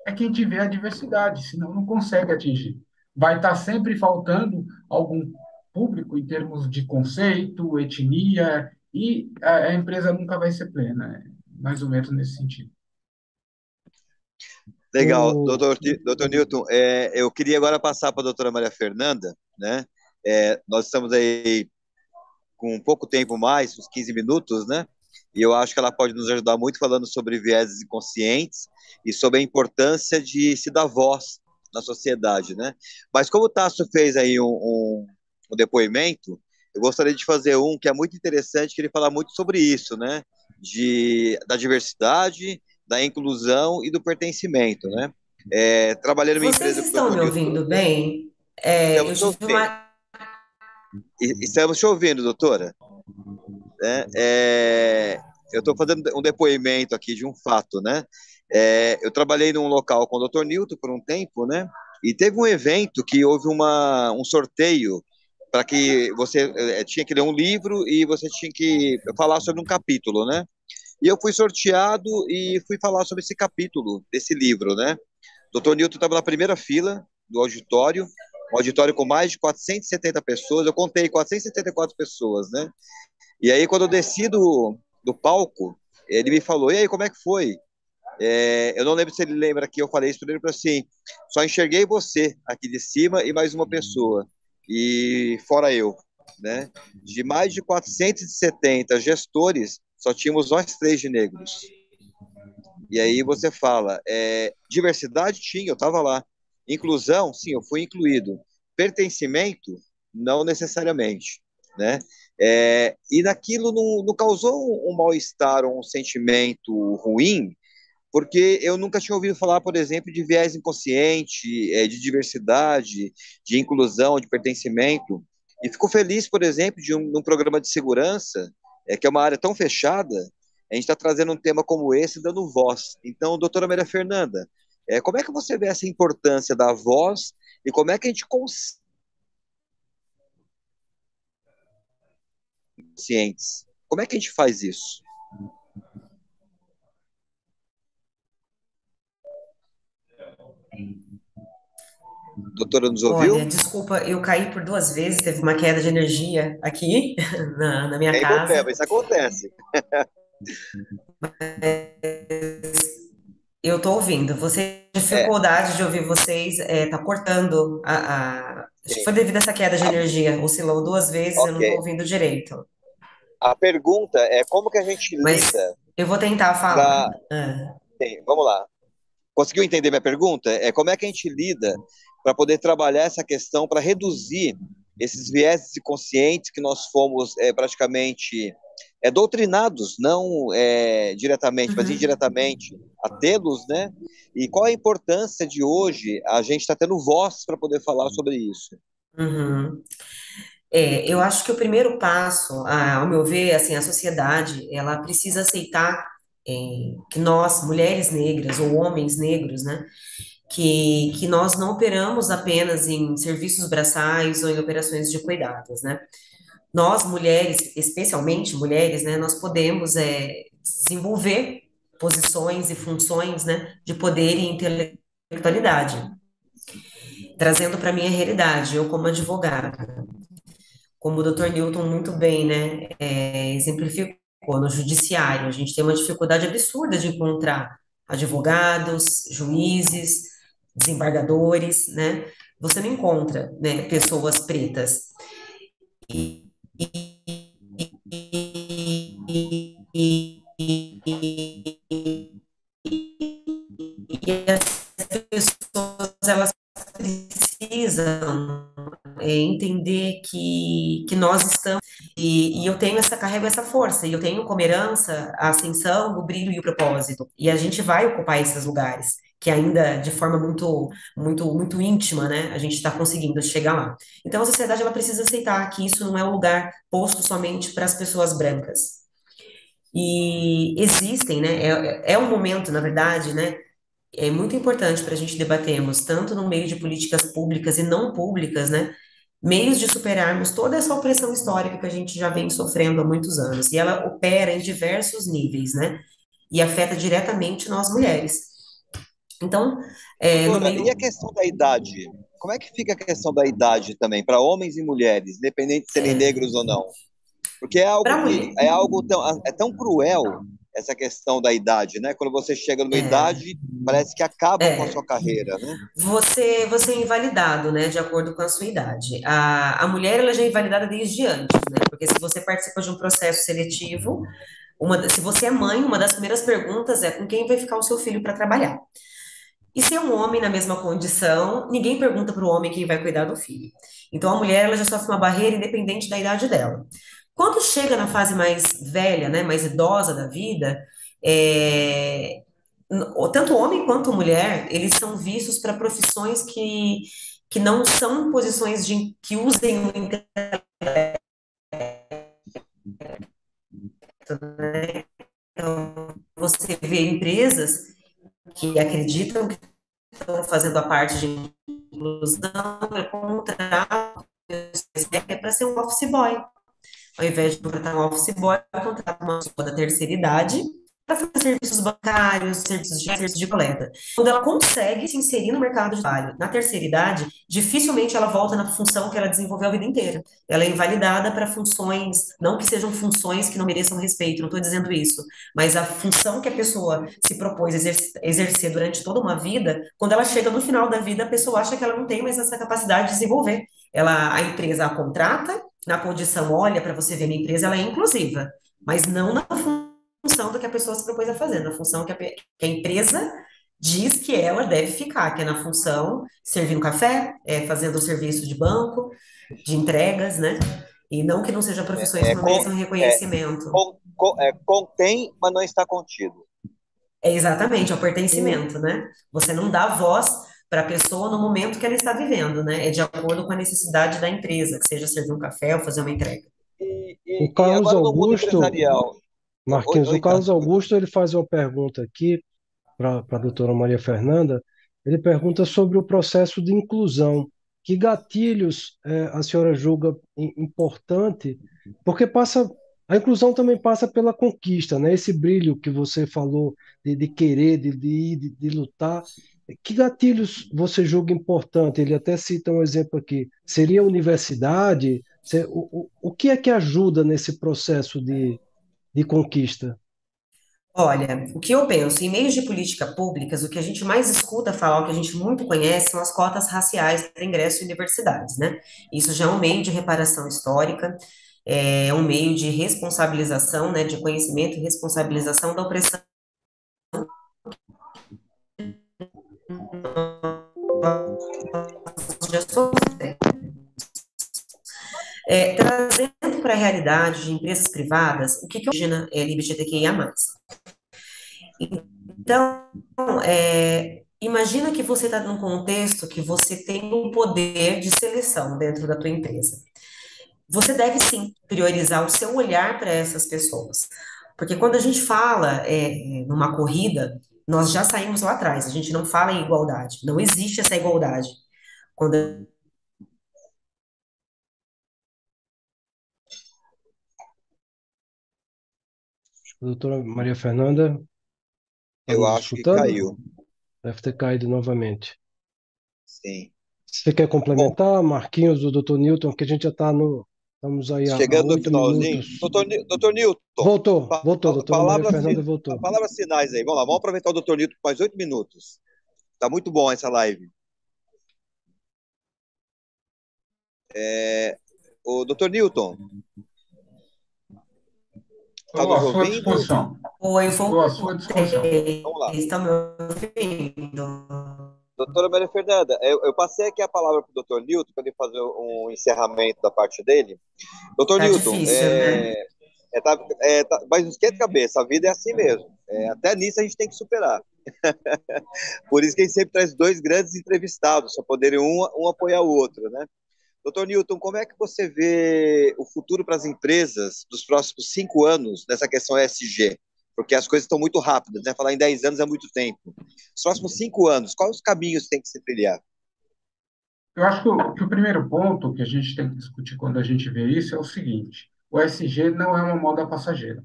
é quem tiver a diversidade, senão não consegue atingir. Vai estar sempre faltando algum público em termos de conceito, etnia, e a empresa nunca vai ser plena, mais ou menos nesse sentido. Legal, O, doutor Newton, eu queria agora passar para a doutora Maria Fernanda, né? Nós estamos aí com pouco tempo mais, uns 15 minutos, né? E eu acho que ela pode nos ajudar muito falando sobre vieses inconscientes e sobre a importância de se dar voz na sociedade, né? Mas como o Tasso fez aí um depoimento, eu gostaria de fazer um que é muito interessante, que ele fala muito sobre isso, né? Da diversidade, da inclusão e do pertencimento, né? Trabalhei numa Vocês empresa com o estão doutor me Newton. ouvindo bem? Estamos Eu te tive ouvindo. uma. Estamos te ouvindo, doutora. Né? Eu estou fazendo um depoimento aqui de um fato, né? Eu trabalhei num local com o doutor Newton por um tempo, né? E teve um evento que houve um sorteio para que você tinha que ler um livro e você tinha que falar sobre um capítulo, né? E eu fui sorteado e fui falar sobre esse capítulo desse livro, né? Doutor Newton estava na primeira fila do auditório Um auditório com mais de 470 pessoas, eu contei 474 pessoas, né? E aí, quando eu desci do palco, ele me falou, e aí, como é que foi? Eu não lembro se ele lembra que eu falei isso para ele, falou assim, só enxerguei você aqui de cima e mais uma pessoa, e fora eu, né? De mais de 470 gestores, só tínhamos nós três de negros. E aí você fala, diversidade tinha, eu estava lá. Inclusão, sim, eu fui incluído. Pertencimento, não necessariamente, né? E naquilo não causou um mal-estar ou um sentimento ruim, porque eu nunca tinha ouvido falar, por exemplo, de viés inconsciente, de diversidade, de inclusão, de pertencimento. E fico feliz, por exemplo, de um programa de segurança, que é uma área tão fechada, a gente está trazendo um tema como esse, dando voz. Então, doutora Maria Fernanda, como é que você vê essa importância da voz e como é que a gente conscientes? Como é que a gente faz isso? Doutora, nos Olha, ouviu? desculpa, eu caí por 2 vezes, teve uma queda de energia aqui na minha Tem casa. problema, isso acontece. Eu tô ouvindo. Você É, dificuldade de ouvir vocês, tá cortando acho que foi devido a essa queda de a, energia. Oscilou 2 vezes, eu ok. não tô ouvindo direito. A pergunta é como que a gente Mas lida eu vou tentar falar. para... Vamos lá. Conseguiu entender minha pergunta? Como é que a gente lida para poder trabalhar essa questão, para reduzir esses vieses inconscientes que nós fomos praticamente doutrinados, não diretamente, mas Uhum, indiretamente, a tê-los, né? E qual a importância de hoje a gente estar tendo voz para poder falar sobre isso? uhum. Eu acho que o primeiro passo, ao meu ver, assim, a sociedade, ela precisa aceitar que nós, mulheres negras ou homens negros, né, que nós não operamos apenas em serviços braçais ou em operações de cuidados, né? Nós, mulheres, especialmente mulheres, né, nós podemos desenvolver posições e funções, né, de poder e intelectualidade, trazendo para a minha realidade, eu como advogada, como o Dr. Newton muito bem, né, exemplificou no judiciário, a gente tem uma dificuldade absurda de encontrar advogados, juízes, desembargadores, né, você não encontra, né, pessoas pretas. E, e as pessoas, elas precisam entender que nós estamos, e eu tenho carrego essa força, e eu tenho como herança a ascensão, o brilho e o propósito, e a gente vai ocupar esses lugares, que ainda de forma muito íntima, né, a gente está conseguindo chegar lá. Então a sociedade, ela precisa aceitar que isso não é um lugar posto somente para as pessoas brancas. E existem, né, é um momento, na verdade, né, é muito importante para a gente debatermos, tanto no meio de políticas públicas e não públicas, né, meios de superarmos toda essa opressão histórica que a gente já vem sofrendo há muitos anos. E ela opera em diversos níveis, né, e afeta diretamente nós mulheres. Então, no Doutora, e a meio. questão da idade? Como é que fica a questão da idade também, para homens e mulheres, independente de serem negros ou não? Porque é algo Para que mulher. é algo tão cruel essa questão da idade, né? Quando você chega numa É, idade, parece que acaba com a é, sua carreira, né? você é invalidado, né, de acordo com a sua idade. A mulher, ela já é invalidada desde antes, né, porque se você participa de um processo seletivo, se você é mãe, uma das primeiras perguntas é com quem vai ficar o seu filho para trabalhar. E se é um homem na mesma condição, ninguém pergunta para o homem quem vai cuidar do filho. Então a mulher, ela já sofre uma barreira independente da idade dela. Quando chega na fase mais velha, né, mais idosa da vida, tanto homem quanto mulher, eles são vistos para profissões que não são posições que usem o intelecto, né? Então, você vê empresas que acreditam que estão fazendo a parte de inclusão, contrato é para ser um office boy. Ao invés de contratar um office boy, contratar uma pessoa da terceira idade para fazer serviços bancários, serviços de coleta. Quando ela consegue se inserir no mercado de trabalho na terceira idade, dificilmente ela volta na função que ela desenvolveu a vida inteira. Ela é invalidada para funções, não que sejam funções que não mereçam respeito, não estou dizendo isso, mas a função que a pessoa se propôs exercer durante toda uma vida, quando ela chega no final da vida, a pessoa acha que ela não tem mais essa capacidade de desenvolver. A empresa a contrata, na condição, olha, para você ver, minha empresa ela é inclusiva, mas não na função do que a pessoa se propôs a fazer, na função que a empresa diz que ela deve ficar, que é na função servindo café, fazendo o serviço de banco, de entregas, né? E não que não sejam profissões que não mereçam É, reconhecimento. contém, mas não está contido. É exatamente, é o pertencimento, né? Você não dá voz para a pessoa no momento que ela está vivendo, né? É de acordo com a necessidade da empresa, que seja servir um café ou fazer uma entrega. O E Carlos agora no mundo Augusto, empresarial. Marquinhos, o Oi, Carlos Tato. Augusto ele faz uma pergunta aqui para a doutora Maria Fernanda. Ele pergunta sobre o processo de inclusão. Que gatilhos a senhora julga importante? Porque a inclusão também passa pela conquista, né? Esse brilho que você falou de querer, de ir, de lutar. Que gatilhos você julga importante? Ele até cita um exemplo aqui. Seria a universidade? O que é que ajuda nesse processo de conquista? Olha, o que eu penso, em meios de política públicas, o que a gente mais escuta falar, o que a gente muito conhece, são as cotas raciais para ingresso em universidades, né? Isso já é um meio de reparação histórica, é um meio de responsabilização, né, de conhecimento e responsabilização da opressão que já sofremos. Trazendo para a realidade de empresas privadas, o que origina LGBTQIA+. Então, imagina que você está num contexto que você tem um poder de seleção dentro da tua empresa. Você deve sim priorizar o seu olhar para essas pessoas, porque quando a gente fala numa corrida, nós já saímos lá atrás. A gente não fala em igualdade, não existe essa igualdade. Quando A doutora Maria Fernanda está Eu nos acho que escutando? caiu. Deve ter caído novamente. Sim. Você quer Bom, complementar, Marquinhos, o doutor Newton, que a gente já está no. Estamos aí há chegando no 8 minutos. finalzinho, doutor Newton, Voltou, a doutora Maria palavras, Fernanda voltou. palavras finais aí. Vamos lá, vamos aproveitar o doutor Newton por mais 8 minutos. Tá muito bom essa live. O doutor Newton, está Estou à nos sua ouvindo? disposição. Oi, Estou à sua disposição. voltei. Vamos lá. Estão me ouvindo? Doutora Maria Fernanda, eu passei aqui a palavra para o doutor Newton para ele fazer um encerramento da parte dele. Doutor Tá Newton, difícil, né? mas não esquenta a cabeça, a vida é assim mesmo. Até nisso a gente tem que superar. Por isso que a gente sempre traz dois grandes entrevistados, para poderem um apoiar o outro, né? Doutor Newton, como é que você vê o futuro para as empresas dos próximos 5 anos nessa questão ESG? Porque as coisas estão muito rápidas, né? Falar em 10 anos é muito tempo. Os próximos 5 anos, quais os caminhos tem que se trilhar? Eu acho que o primeiro ponto que a gente tem que discutir quando a gente vê isso é o seguinte: o ESG não é uma moda passageira.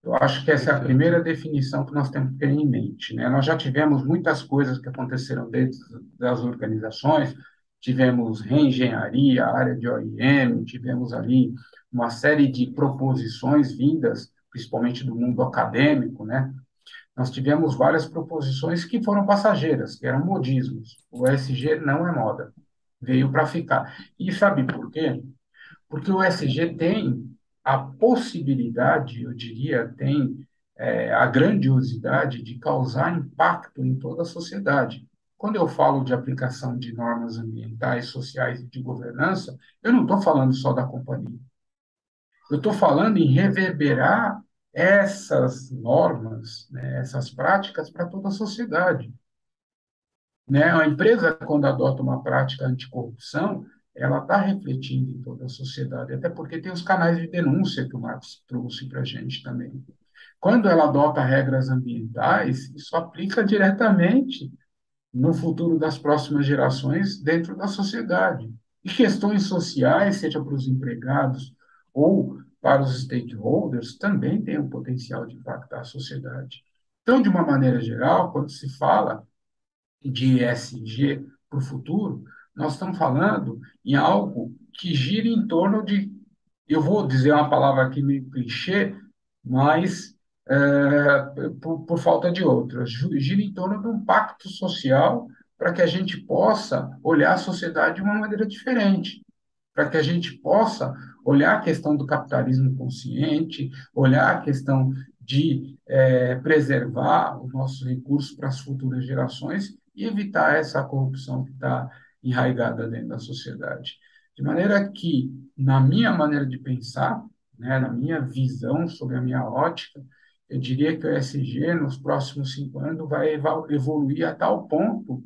Eu acho que essa é a Perfeito. primeira definição que nós temos que ter em mente, né? Nós já tivemos muitas coisas que aconteceram dentro das organizações, tivemos reengenharia, área de OIM, tivemos ali uma série de proposições vindas, principalmente do mundo acadêmico, né? Nós tivemos várias proposições que foram passageiras, que eram modismos. O ESG não é moda, veio para ficar. E sabe por quê? Porque o ESG tem a possibilidade, eu diria, tem a grandiosidade de causar impacto em toda a sociedade. Quando eu falo de aplicação de normas ambientais, sociais e de governança, eu não estou falando só da companhia. Eu estou falando em reverberar essas normas, né, essas práticas para toda a sociedade. Né? A empresa, quando adota uma prática anticorrupção, ela está refletindo em toda a sociedade, até porque tem os canais de denúncia que o Marcos trouxe para a gente também. Quando ela adota regras ambientais, isso aplica diretamente no futuro das próximas gerações dentro da sociedade. E questões sociais, seja para os empregados ou para os stakeholders, também tem o potencial de impactar a sociedade. Então, de uma maneira geral, quando se fala de ESG para o futuro, nós estamos falando em algo que gira em torno de, eu vou dizer uma palavra aqui meio clichê, mas por falta de outras, gira em torno de um pacto social para que a gente possa olhar a sociedade de uma maneira diferente, para que a gente possa olhar a questão do capitalismo consciente, olhar a questão de preservar os nossos recursos para as futuras gerações e evitar essa corrupção que está enraizada dentro da sociedade. De maneira que, na minha maneira de pensar, né, na minha visão sobre a minha ótica, eu diria que o ESG, nos próximos 5 anos, vai evoluir a tal ponto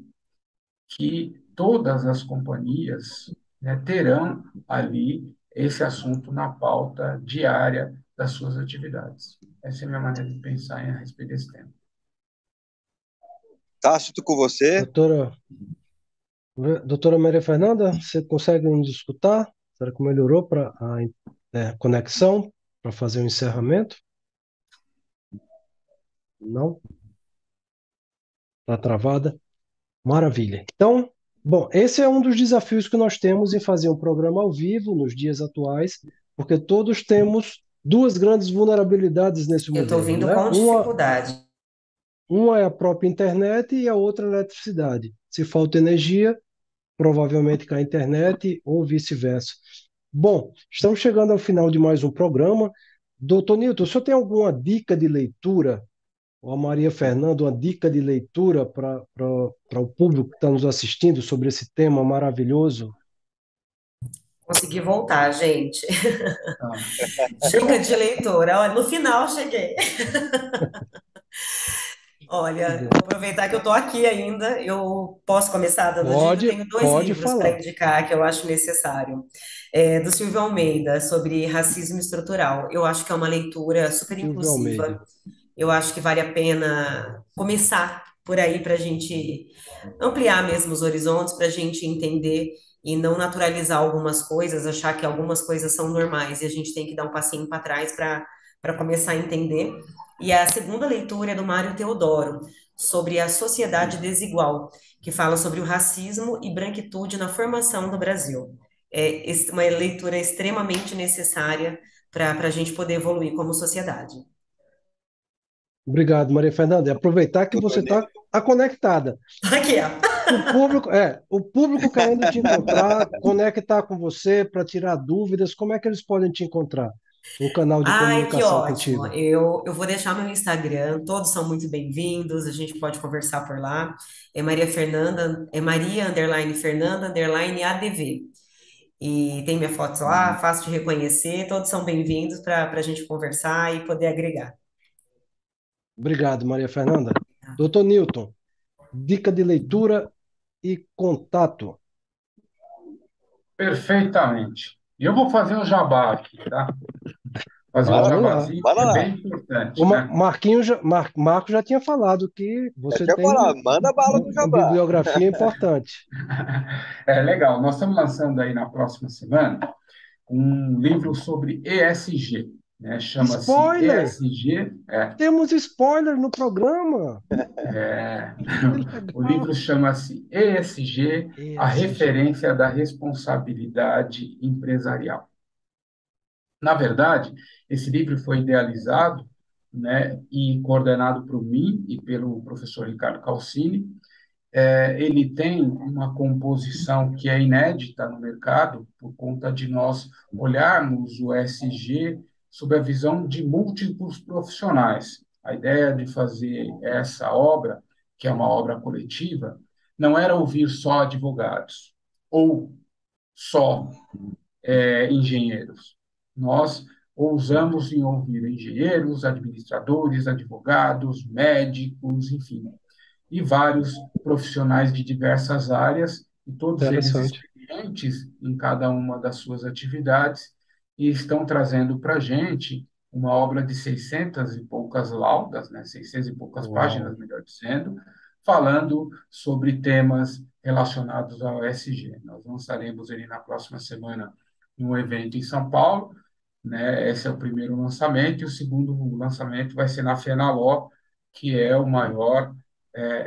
que todas as companhias, né, terão ali esse assunto na pauta diária das suas atividades. Essa é a minha maneira de pensar a respeito desse tema. Tácito com você. Doutora Maria Fernanda, você consegue nos escutar? Será que melhorou para a conexão para fazer o encerramento? Não? Está travada? Maravilha. Então, bom, esse é um dos desafios que nós temos em fazer um programa ao vivo nos dias atuais, porque todos temos duas grandes vulnerabilidades nesse Eu estou modelo, ouvindo né? com dificuldade. Uma é a própria internet e a outra a eletricidade. Se falta energia, provavelmente cai a internet ou vice-versa. Bom, estamos chegando ao final de mais um programa. Doutor Newton, o senhor tem alguma dica de leitura, ou a Maria Fernanda, uma dica de leitura para o público que está nos assistindo sobre esse tema maravilhoso? Consegui voltar, gente. Tá. Dica de leitora. Olha, no final cheguei. Olha, vou aproveitar que eu estou aqui ainda. Eu posso começar dando dica? Eu tenho dois Pode livros para falar. indicar que eu acho necessário. Do Silvio Almeida, sobre racismo estrutural. Eu acho que é uma leitura super Silvio inclusiva. Almeida. Eu acho que vale a pena começar por aí para a gente ampliar mesmo os horizontes, para a gente entender e não naturalizar algumas coisas, achar que algumas coisas são normais e a gente tem que dar um passinho para trás para começar a entender. E a segunda leitura é do Mário Teodoro, sobre a sociedade desigual, que fala sobre o racismo e branquitude na formação do Brasil. É uma leitura extremamente necessária para a gente poder evoluir como sociedade. Obrigado, Maria Fernanda. E aproveitar que você está conectada. Aqui, ó. O público querendo te encontrar, conectar com você para tirar dúvidas, como é que eles podem te encontrar? Um canal de Ai, que comunicação ótimo. contigo. Eu vou deixar meu Instagram, todos são muito bem-vindos, a gente pode conversar por lá. É Maria Fernanda, é Maria underline Fernanda underline ADV. E tem minha foto lá, fácil de reconhecer, todos são bem-vindos para a gente conversar e poder agregar. Obrigado, Maria Fernanda. Doutor Newton, dica de leitura e contato. Perfeitamente. E eu vou fazer um jabá aqui, tá? Fazer um Vamos lá. jabazinho que é bem importante, O né? Marco já tinha falado que você tem Manda bala no uma jabá. bibliografia importante. É legal. Nós estamos lançando aí na próxima semana um livro sobre ESG, né? Chama-se Spoiler! ESG. Temos spoiler no programa. O livro chama-se ESG, a ESG. referência da responsabilidade empresarial. Na verdade, esse livro foi idealizado, né, e coordenado por mim e pelo professor Ricardo Calcini. Ele tem uma composição que é inédita no mercado, por conta de nós olharmos o ESG sob a visão de múltiplos profissionais. A ideia de fazer essa obra, que é uma obra coletiva, não era ouvir só advogados ou só engenheiros. Nós ousamos em ouvir engenheiros, administradores, advogados, médicos, enfim, e vários profissionais de diversas áreas, e todos eles Interessante. experientes em cada uma das suas atividades, e estão trazendo para a gente uma obra de 600 e poucas laudas, né, 600 e poucas Uau. páginas, melhor dizendo, falando sobre temas relacionados ao ESG. Nós lançaremos ele na próxima semana em um evento em São Paulo, né? Esse é o primeiro lançamento, e o segundo lançamento vai ser na FENALO, que é o maior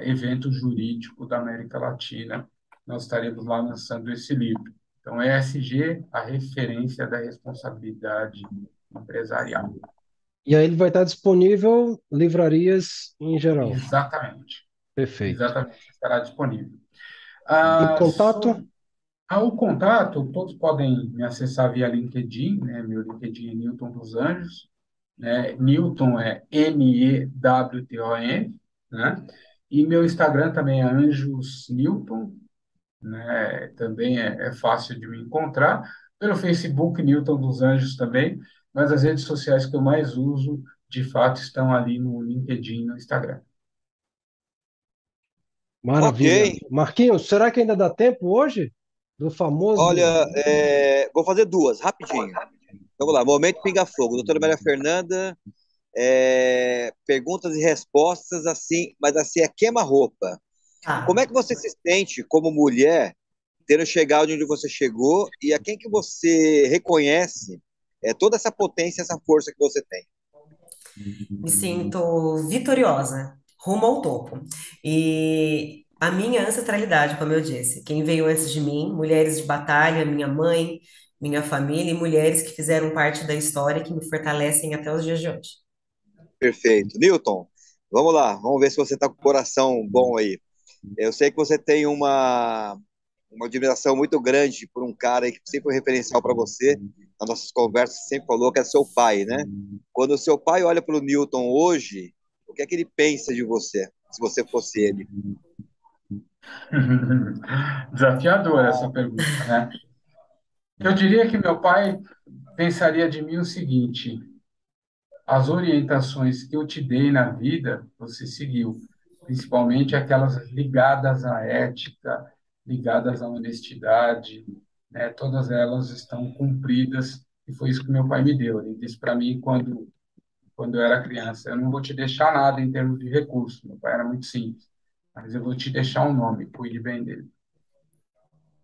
evento jurídico da América Latina. Nós estaremos lá lançando esse livro. Então, ESG, a referência da responsabilidade empresarial. E aí ele vai estar disponível em livrarias em geral. Exatamente, Perfeito. exatamente, estará disponível. E Ah, contato? o contato, todos podem me acessar via LinkedIn, né? Meu LinkedIn é Newton dos Anjos, né? Newton é Newton, né? E meu Instagram também é Anjos Newton, né? Também é fácil de me encontrar. Pelo Facebook, Newton dos Anjos também, mas as redes sociais que eu mais uso, de fato, estão ali no LinkedIn e no Instagram. Ok, Maravilha. Marquinhos, será que ainda dá tempo hoje? Do famoso. olha, vou fazer duas, rapidinho. Vamos lá, momento pinga-fogo. Doutora Maria Fernanda, perguntas e respostas assim, mas assim é queima-roupa. Como Tá. é que você se sente como mulher, tendo chegado onde você chegou e a quem que você reconhece toda essa potência, essa força que você tem? Me sinto vitoriosa, rumo ao topo. E a minha ancestralidade, como eu disse, quem veio antes de mim, mulheres de batalha, minha mãe, minha família e mulheres que fizeram parte da história que me fortalecem até os dias de hoje. Perfeito. Newton, vamos lá, vamos ver se você está com o coração bom aí. Eu sei que você tem uma admiração muito grande por um cara aí que sempre foi referencial para você. Nas nossas conversas, você sempre falou que é seu pai, né? Quando o seu pai olha para o Newton hoje, o que é que ele pensa de você, se você fosse ele? Desafiadora essa pergunta, né? Eu diria que meu pai pensaria de mim o seguinte: as orientações que eu te dei na vida, você seguiu, principalmente aquelas ligadas à ética, ligadas à honestidade, né? Todas elas estão cumpridas, e foi isso que meu pai me deu. Ele disse para mim quando eu era criança: eu não vou te deixar nada em termos de recursos. Meu pai era muito simples, mas eu vou te deixar um nome, cuide bem dele.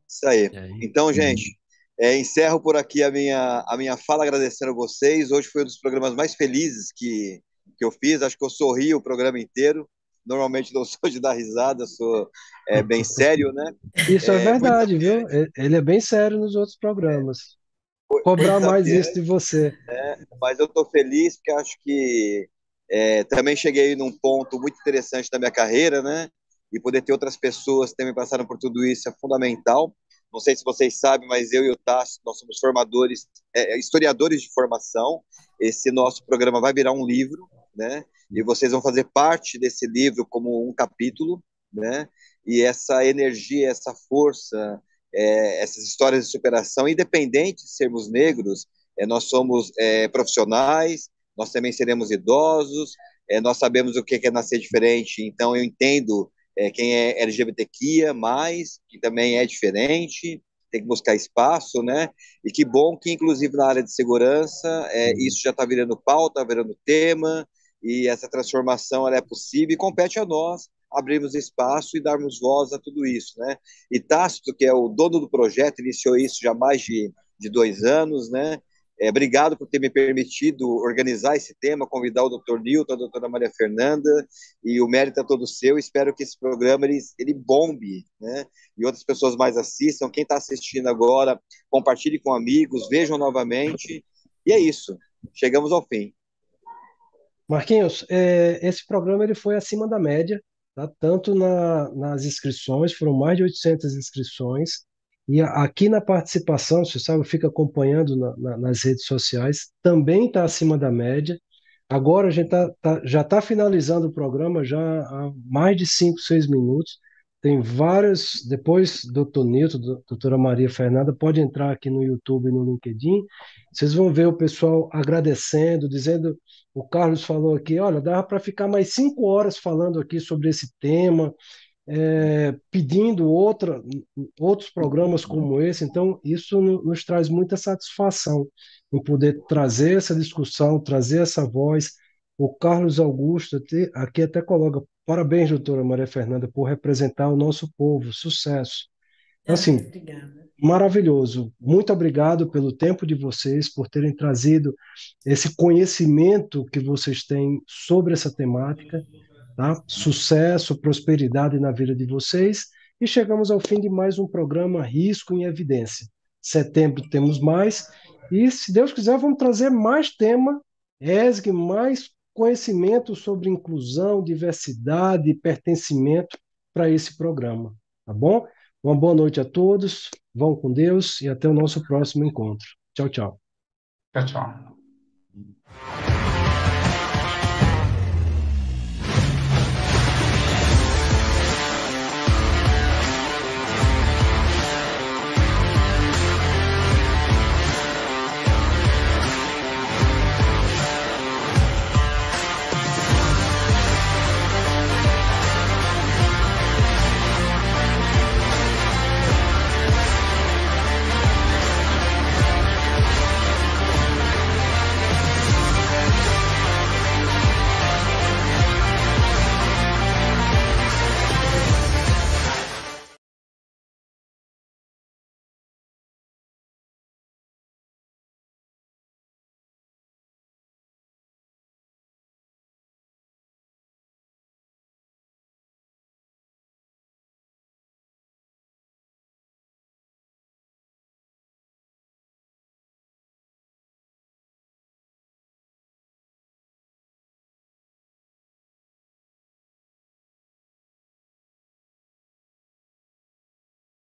Isso aí. E aí? Então, gente, encerro por aqui a minha fala agradecendo a vocês. Hoje foi um dos programas mais felizes que eu fiz. Acho que eu sorri o programa inteiro. Normalmente não sou de dar risada, sou bem sério, né? Isso é Fui verdade, viu? Ele é bem sério nos outros programas. Cobrar mais isso de desafiante, você. mas eu estou feliz porque acho que também cheguei num ponto muito interessante da minha carreira, né? E poder ter outras pessoas que também passaram por tudo isso é fundamental. Não sei se vocês sabem, mas eu e o Tássio, nós somos formadores, historiadores de formação. Esse nosso programa vai virar um livro, né? E vocês vão fazer parte desse livro como um capítulo, né? E essa energia, essa força, essas histórias de superação, independente de sermos negros, nós somos profissionais, nós também seremos idosos, nós sabemos o que é nascer diferente, então eu entendo quem é LGBTQIA+, que também é diferente, tem que buscar espaço, né? E que bom que, inclusive, na área de segurança, isso já está virando pauta, virando tema, e essa transformação ela é possível e compete a nós abrirmos espaço e darmos voz a tudo isso, né? E Tácito, que é o dono do projeto, iniciou isso já há mais de 2 anos, né? Obrigado por ter me permitido organizar esse tema, convidar o Dr. Newton, a doutora Maria Fernanda, e o mérito é todo seu. Espero que esse programa ele bombe, né? E outras pessoas mais assistam. Quem está assistindo agora, compartilhe com amigos, vejam novamente. E é isso. Chegamos ao fim. Marquinhos, esse programa ele foi acima da média, tá? Tanto nas inscrições, foram mais de 800 inscrições, e aqui na participação, você sabe, fica acompanhando nas redes sociais, também está acima da média. Agora a gente já está finalizando o programa já há mais de 5, 6 minutos. Tem vários, depois, doutor Nilton, doutora Maria Fernanda, pode entrar aqui no YouTube e no LinkedIn, vocês vão ver o pessoal agradecendo, dizendo, o Carlos falou aqui, olha, dava para ficar mais 5 horas falando aqui sobre esse tema, pedindo outros programas como esse. Então, isso nos traz muita satisfação em poder trazer essa discussão, trazer essa voz. O Carlos Augusto aqui até coloca, parabéns, doutora Maria Fernanda, por representar o nosso povo, sucesso. Assim, Obrigada. maravilhoso. Muito obrigado pelo tempo de vocês, por terem trazido esse conhecimento que vocês têm sobre essa temática, tá? Sucesso, prosperidade na vida de vocês. E chegamos ao fim de mais um programa Risco em Evidência. Setembro temos mais. E, se Deus quiser, vamos trazer mais tema, ESG, mais conhecimento sobre inclusão, diversidade e pertencimento para esse programa. Tá bom? Uma boa noite a todos. Vão com Deus e até o nosso próximo encontro. Tchau, tchau. Tchau, tchau.